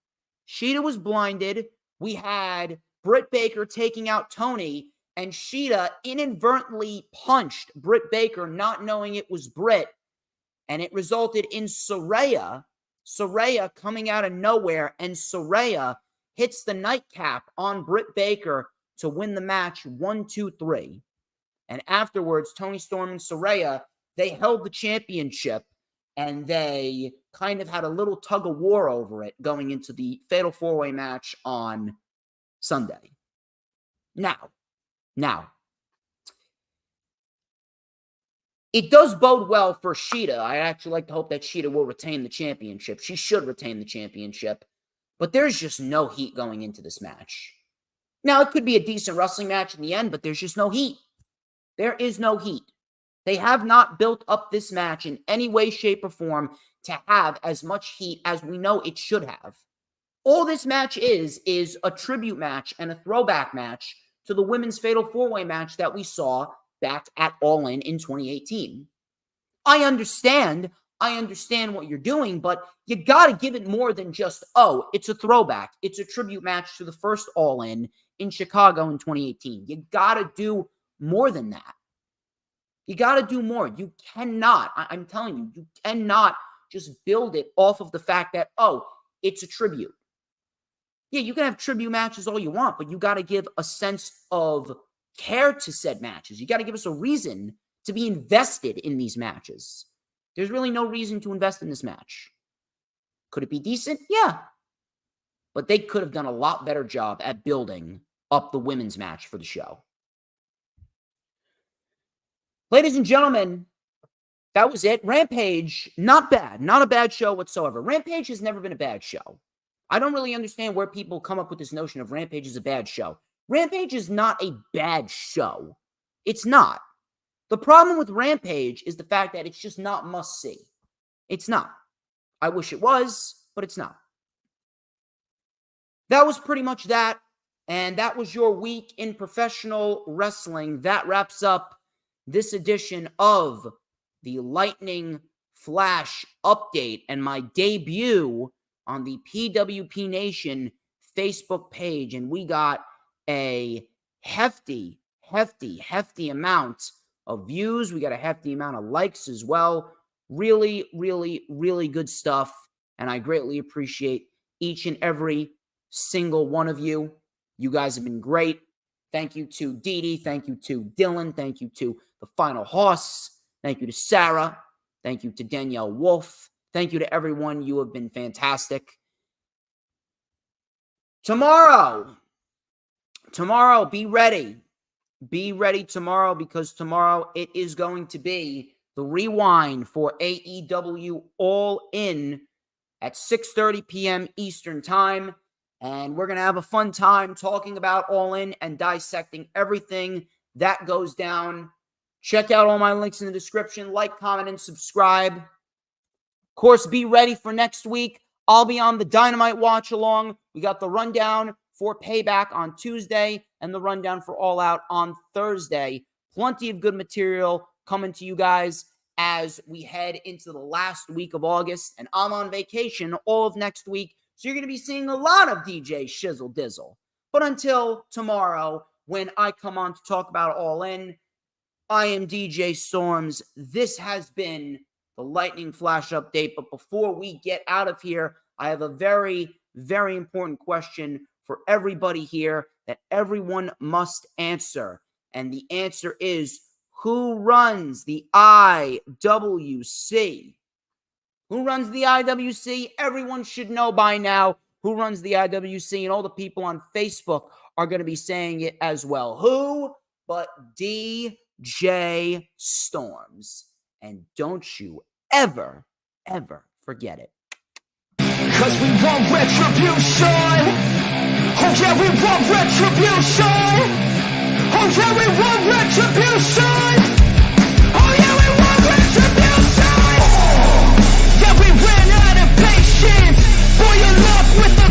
We had Britt Baker taking out Toni, and Sheeta inadvertently punched Britt Baker, not knowing it was Britt, and it resulted in Saraya coming out of nowhere, and Saraya hits the nightcap on Britt Baker to win the match 1-2-3. And afterwards, Toni Storm and Saraya, they held the championship, and they kind of had a little tug of war over it going into the Fatal 4-Way match on Sunday. Now, it does bode well for Shida. I actually like to hope that Shida will retain the championship. She should retain the championship. But there's just no heat going into this match. Now, it could be a decent wrestling match in the end, but there's just no heat. There is no heat. They have not built up this match in any way, shape, or form to have as much heat as we know it should have. All this match is a tribute match and a throwback match to the women's Fatal 4-Way match that we saw back at All In 2018. I understand what you're doing, but you got to give it more than just, oh, it's a throwback. It's a tribute match to the first All In Chicago in 2018. You got to do more than that. You got to do more. You cannot, I'm telling you, you cannot just build it off of the fact that, oh, it's a tribute. Yeah, you can have tribute matches all you want, but you got to give a sense of care to said matches. You got to give us a reason to be invested in these matches. There's really no reason to invest in this match. Could it be decent? Yeah. But they could have done a lot better job at building up the women's match for the show. Ladies and gentlemen, that was it. Rampage, not bad. Not a bad show whatsoever. Rampage has never been a bad show. I don't really understand where people come up with this notion of Rampage is a bad show. Rampage is not a bad show. It's not. The problem with Rampage is the fact that it's just not must-see. It's not. I wish it was, but it's not. That was pretty much that, and that was your week in professional wrestling. That wraps up this edition of the Lightning Flash Update and my debut on the PWP Nation Facebook page, and we got a hefty amount of views. We got a hefty amount of likes as well. Really, really, really good stuff, and I greatly appreciate each and every single one of you. You guys have been great. Thank you to Dee Dee. Thank you to Dylan. Thank you to the Final Hoss. Thank you to Sarah. Thank you to Danielle Wolf. Thank you to everyone. You have been fantastic. Tomorrow, be ready. Be ready tomorrow, because tomorrow it is going to be the rewind for AEW All In at 6:30 p.m. Eastern Time. And we're going to have a fun time talking about All In and dissecting everything that goes down. Check out all my links in the description. Like, comment, and subscribe. Of course, be ready for next week. I'll be on the Dynamite Watch Along. We got the rundown for Payback on Tuesday and the rundown for All Out on Thursday. Plenty of good material coming to you guys as we head into the last week of August. And I'm on vacation all of next week, so you're going to be seeing a lot of DJ Shizzle Dizzle. But until tomorrow, when I come on to talk about All In, I am DJ Storms. This has been the Lightning Flash Update. But before we get out of here, I have a very, very important question for everybody here that everyone must answer. And the answer is, who runs the IWC? Who runs the IWC? Everyone should know by now who runs the IWC, and all the people on Facebook are going to be saying it as well. Who but DJ Storms? And don't you ever forget it. 'Cause we want retribution. Oh yeah, we want retribution. Oh yeah, we want retribution. Oh yeah, we want retribution. Yeah, we ran out of patience. Boy, you're left with the